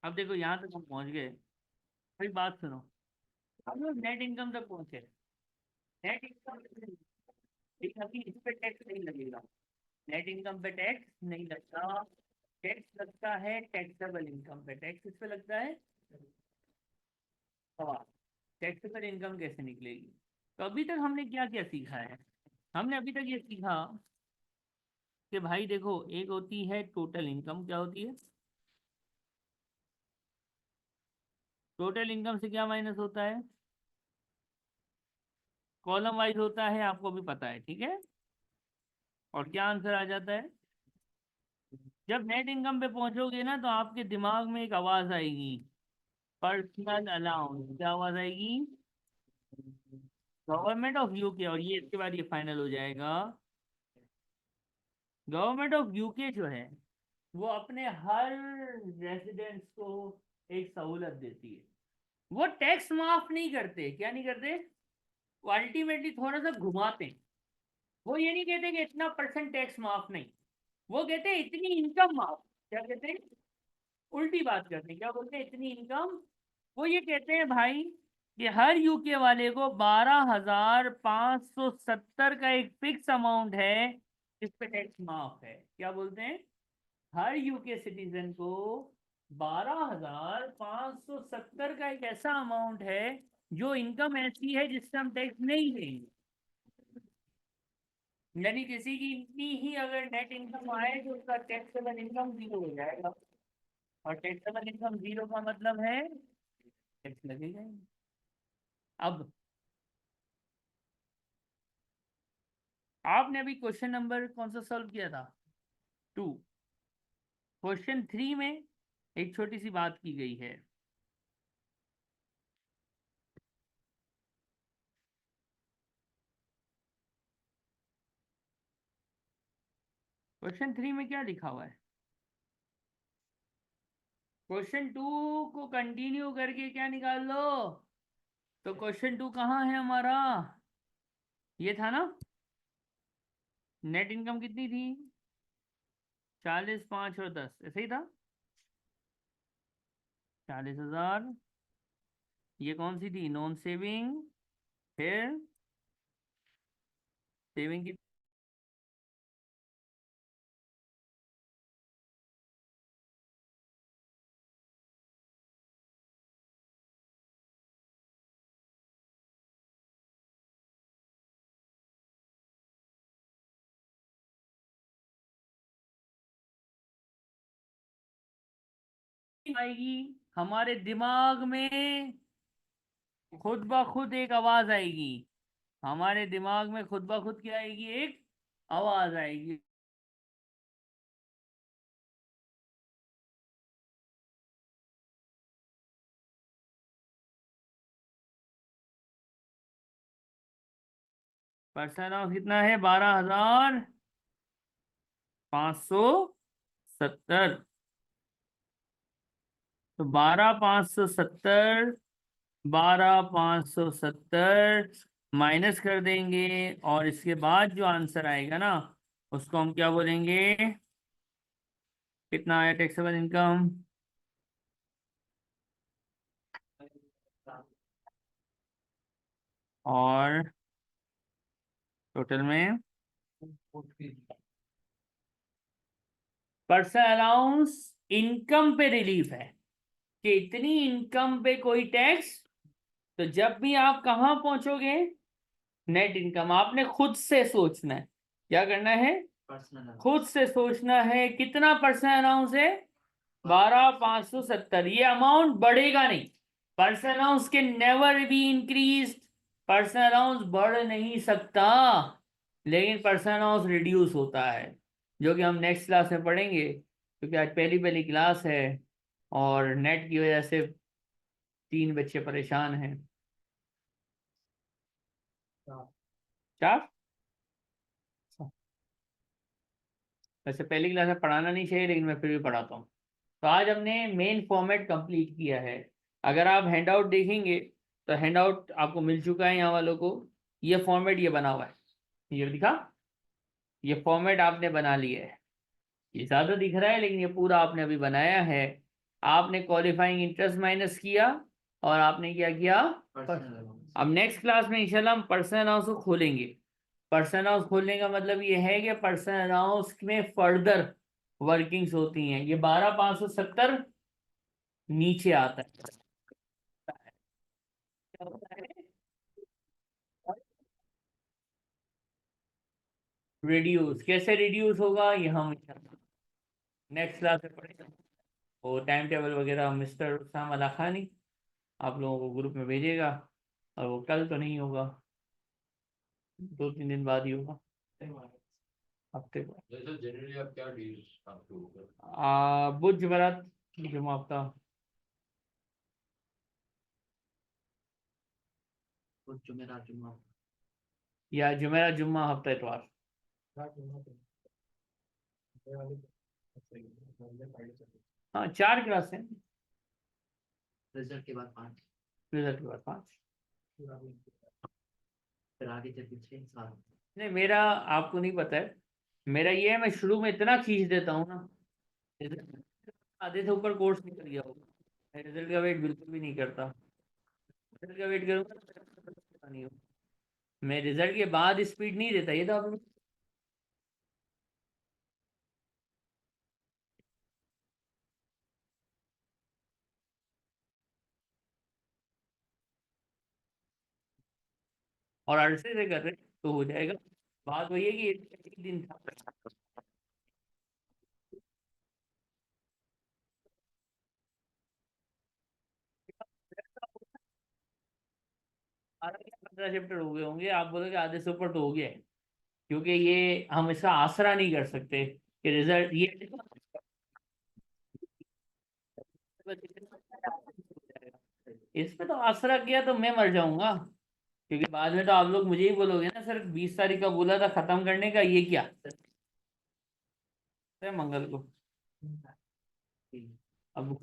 अब देखो यहाँ तक हम पहुंच गए। भाई बात सुनो, हम लोग नेट इनकम तक पहुंचे। नेट इनकम, लेकिन अभी इस पे टैक्स नहीं लगेगा, नेट इनकम पे टैक्स नहीं लगता। टैक्स लगता है टैक्सेबल इनकम पे। टैक्स किस पे लगता है? सवाल, टैक्सेबल इनकम कैसे निकलेगी? तो अभी तक हमने क्या क्या सीखा है? हमने अभी तक ये सीखा कि भाई देखो, एक होती है टोटल इनकम। क्या होती है? टोटल इनकम से क्या माइनस होता है? कॉलम वाइज होता है, आपको भी पता है, ठीक है। और क्या आंसर आ जाता है? जब नेट इनकम पे पहुंचोगे ना तो आपके दिमाग में एक आवाज आएगी, पर्सनल अलाउंस। क्या आवाज आएगी? Government of UK. और ये इसके बाद ये फाइनल हो जाएगा। गवर्नमेंट ऑफ यूके जो है वो अपने हर रेजिडेंट्स को एक सहूलत देती है। वो टैक्स माफ नहीं करते। क्या नहीं करते? वो अल्टीमेटली थोड़ा सा घुमाते हैं। वो ये नहीं कहते कि इतना परसेंट टैक्स माफ नहीं, वो कहते हैं इतनी इनकम माफ। क्या कहते हैं? उल्टी बात करते हैं। क्या बोलते हैं? इतनी इनकम। वो ये कहते हैं भाई कि हर यूके वाले को 12,570 का एक फिक्स अमाउंट है जिस पे टैक्स माफ है। क्या बोलते हैं? हर यूके सिटीजन को 12,570 का एक ऐसा अमाउंट है जो इनकम ऐसी है जिससे हम टैक्स नहीं देंगे। यानी किसी की इतनी ही अगर नेट इनकम आए तो उसका टैक्सेबल इनकम जीरो हो जाएगा। और टैक्सेबल इनकम जीरो का मतलब है टैक्स लगेगा ही। अब आपने अभी क्वेश्चन नंबर कौन सा सॉल्व किया था? 2। क्वेश्चन 3 में एक छोटी सी बात की गई है। क्वेश्चन 3 में क्या लिखा हुआ है? क्वेश्चन 2 को कंटिन्यू करके क्या निकाल लो? तो क्वेश्चन 2 कहाँ है हमारा? ये था ना। नेट इनकम कितनी थी? 40, 5 और 10, ऐसे ही था। 40,000। ये कौन सी थी? Non saving. फिर सेविंग की आएगी। हमारे दिमाग में खुद ब खुद एक आवाज आएगी। हमारे दिमाग में खुद ब खुद क्या आएगी? एक आवाज आएगी। परसेंट ऑफ कितना है? 12,570। तो 12,570, 12,570 माइनस कर देंगे और इसके बाद जो आंसर आएगा ना उसको हम क्या बोलेंगे? कितना आया टैक्सेबल इनकम? और टोटल में पर्सन अलाउंस इनकम पे रिलीफ है कि इतनी इनकम पे कोई टैक्स। तो जब भी आप कहाँ पहुंचोगे? Net income. आपने खुद से सोचना है। क्या करना है? पर्सनल खुद से सोचना है कितना पर्सन अलाउंस है। 12,570। ये अमाउंट बढ़ेगा नहीं। पर्सन अलाउंस के never be increase. Person allowance बढ़ नहीं सकता, लेकिन पर्सन अलाउंस रिड्यूस होता है, जो कि हम नेक्स्ट क्लास में पढ़ेंगे क्योंकि आज पहली पहली क्लास है और नेट की वजह से 3 बच्चे परेशान हैं। 4। वैसे पहली क्लास में पढ़ाना नहीं चाहिए लेकिन मैं फिर भी पढ़ाता हूँ। तो आज हमने मेन फॉर्मेट कंप्लीट किया है। अगर आप हैंडआउट देखेंगे तो हैंडआउट आपको मिल चुका है यहाँ वालों को। ये फॉर्मेट ये बना हुआ है। ये दिखा? ये फॉर्मेट आपने बना लिया है। ये ज़्यादा दिख रहा है लेकिन ये पूरा आपने अभी बनाया है। आपने क्वालिफाइंग इंटरेस्ट माइनस किया और आपने क्या किया? पर्सनल अब नेक्स्ट क्लास में इंशाल्लाह हम पर्सनल अलाउंस को खोलेंगे। पर्सनल हाउस खोलने का मतलब ये है कि पर्सनल हाउस में फर्दर वर्किंग्स होती हैं। ये 12,570 नीचे आता है। क्या होता है? रिड्यूस। कैसे रिड्यूस होगा ये हम नेक्स्ट क्लास में पढ़ेंगे। वो टाइम टेबल वगैरह मिस्टर उस्मान अला खानी आप लोगों को ग्रुप में भेजेगा और वो कल तो नहीं होगा, 2-3 दिन बाद ही होगा। हफ्ते को। जैसे जनरली आप क्या डेज आपके ऊपर? बुध जुमेरात जुमा हफ्ता। कुछ जुमेरात जुम्मा। या जुमेरात जुम्मा हफ्ता इतवार। हाँ 4 क्लास हैं। रिजल्ट के बाद 5। रिजल्ट के बाद 5। फिर आगे चल के 6 7। नहीं मेरा आपको नहीं पता है। मेरा ये है, मैं शुरू में इतना खींच देता हूँ ना, आधे से ऊपर कोर्स निकल गया होगा। मैं रिजल्ट का वेट बिल्कुल भी नहीं करता। रिजल्ट का वेट करूँगा तो पता नहीं होगा। मैं रिजल्ट के बाद स्पीड नहीं देता, ये तो आप लोग। और अरसे से कर रहे तो हो जाएगा। बात वही है कि एक दिन था। बारह या 15 चैप्टर हो गए होंगे, आप बोलोगे आधे से ऊपर तो हो गया है। क्योंकि ये हम इसका आसरा नहीं कर सकते कि रिजल्ट ये इस पे तो आसरा किया तो मैं मर जाऊंगा। क्योंकि बाद में तो आप लोग मुझे ही बोलोगे ना, सर 20 तारीख का बोला था खत्म करने का, ये क्या है मंगल को। अब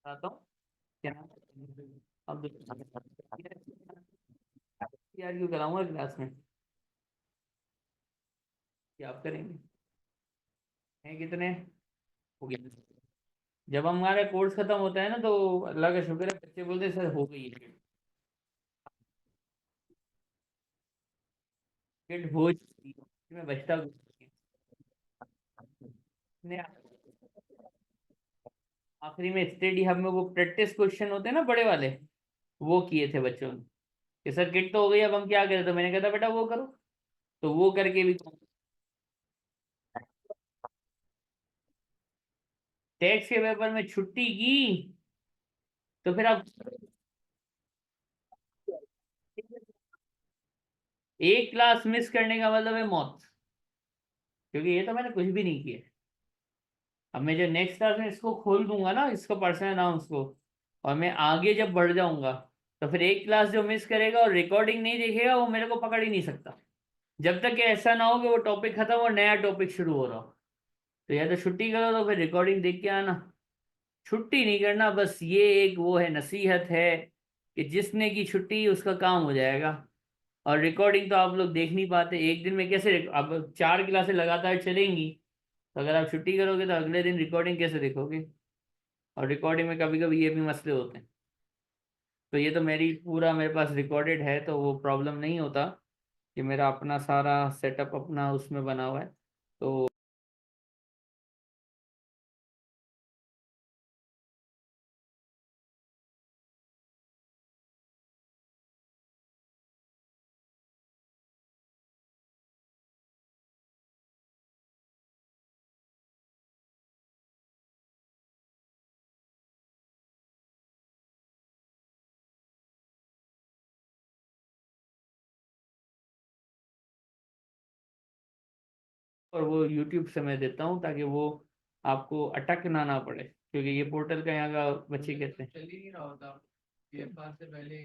बताता हूँ क्या नाम है? अब यार क्यों कराऊंगा क्लास में, क्या आप करेंगे? हैं कितने हो गए? जब हमारा कोर्स खत्म होता है ना तो अल्लाह का शुक्र है, बच्चे बोलते हैं, सर हो गई है किट हो चुकी है, इसमें बचता कुछ नहीं है। आखिरी में स्टडी हब में वो प्रैक्टिस क्वेश्चन होते हैं ना बड़े वाले, वो किए थे बच्चों ने कि सर किट तो हो गई, अब हम क्या करें? तो मैंने कहा था बेटा वो करो। तो वो करके भी टैक्स के पेपर में छुट्टी की तो फिर आप एक क्लास मिस करने का मतलब है मौत। क्योंकि ये तो मैंने कुछ भी नहीं किया। अब मैं जो नेक्स्ट क्लास में इसको खोल दूंगा ना, इसको पर्सनल अनाउंस को, और मैं आगे जब बढ़ जाऊंगा, तो फिर एक क्लास जो मिस करेगा और रिकॉर्डिंग नहीं देखेगा वो मेरे को पकड़ ही नहीं सकता। जब तक कि ऐसा ना हो कि वो टॉपिक खत्म और नया टॉपिक शुरू हो रहा हो। तो या तो छुट्टी करो तो फिर रिकॉर्डिंग देख के आना। छुट्टी नहीं करना, बस ये एक वो है, नसीहत है कि जिसने की छुट्टी उसका काम हो जाएगा। और रिकॉर्डिंग तो आप लोग देख नहीं पाते एक दिन में कैसे, अब 4 क्लासें लगातार चलेंगी, तो अगर आप छुट्टी करोगे तो अगले दिन रिकॉर्डिंग कैसे देखोगे? और रिकॉर्डिंग में कभी कभी ये भी मसले होते हैं। तो ये तो मेरी पूरा मेरे पास रिकॉर्डेड है, तो वो प्रॉब्लम नहीं होता कि मेरा अपना सारा सेटअप अपना उसमें बना हुआ है। तो और वो यूट्यूब से मैं देता हूँ ताकि वो आपको अटकना ना पड़े। क्योंकि ये पोर्टल का यहाँ का बच्चे कहते हैं। चल ही नहीं रहा होता, ये से पहले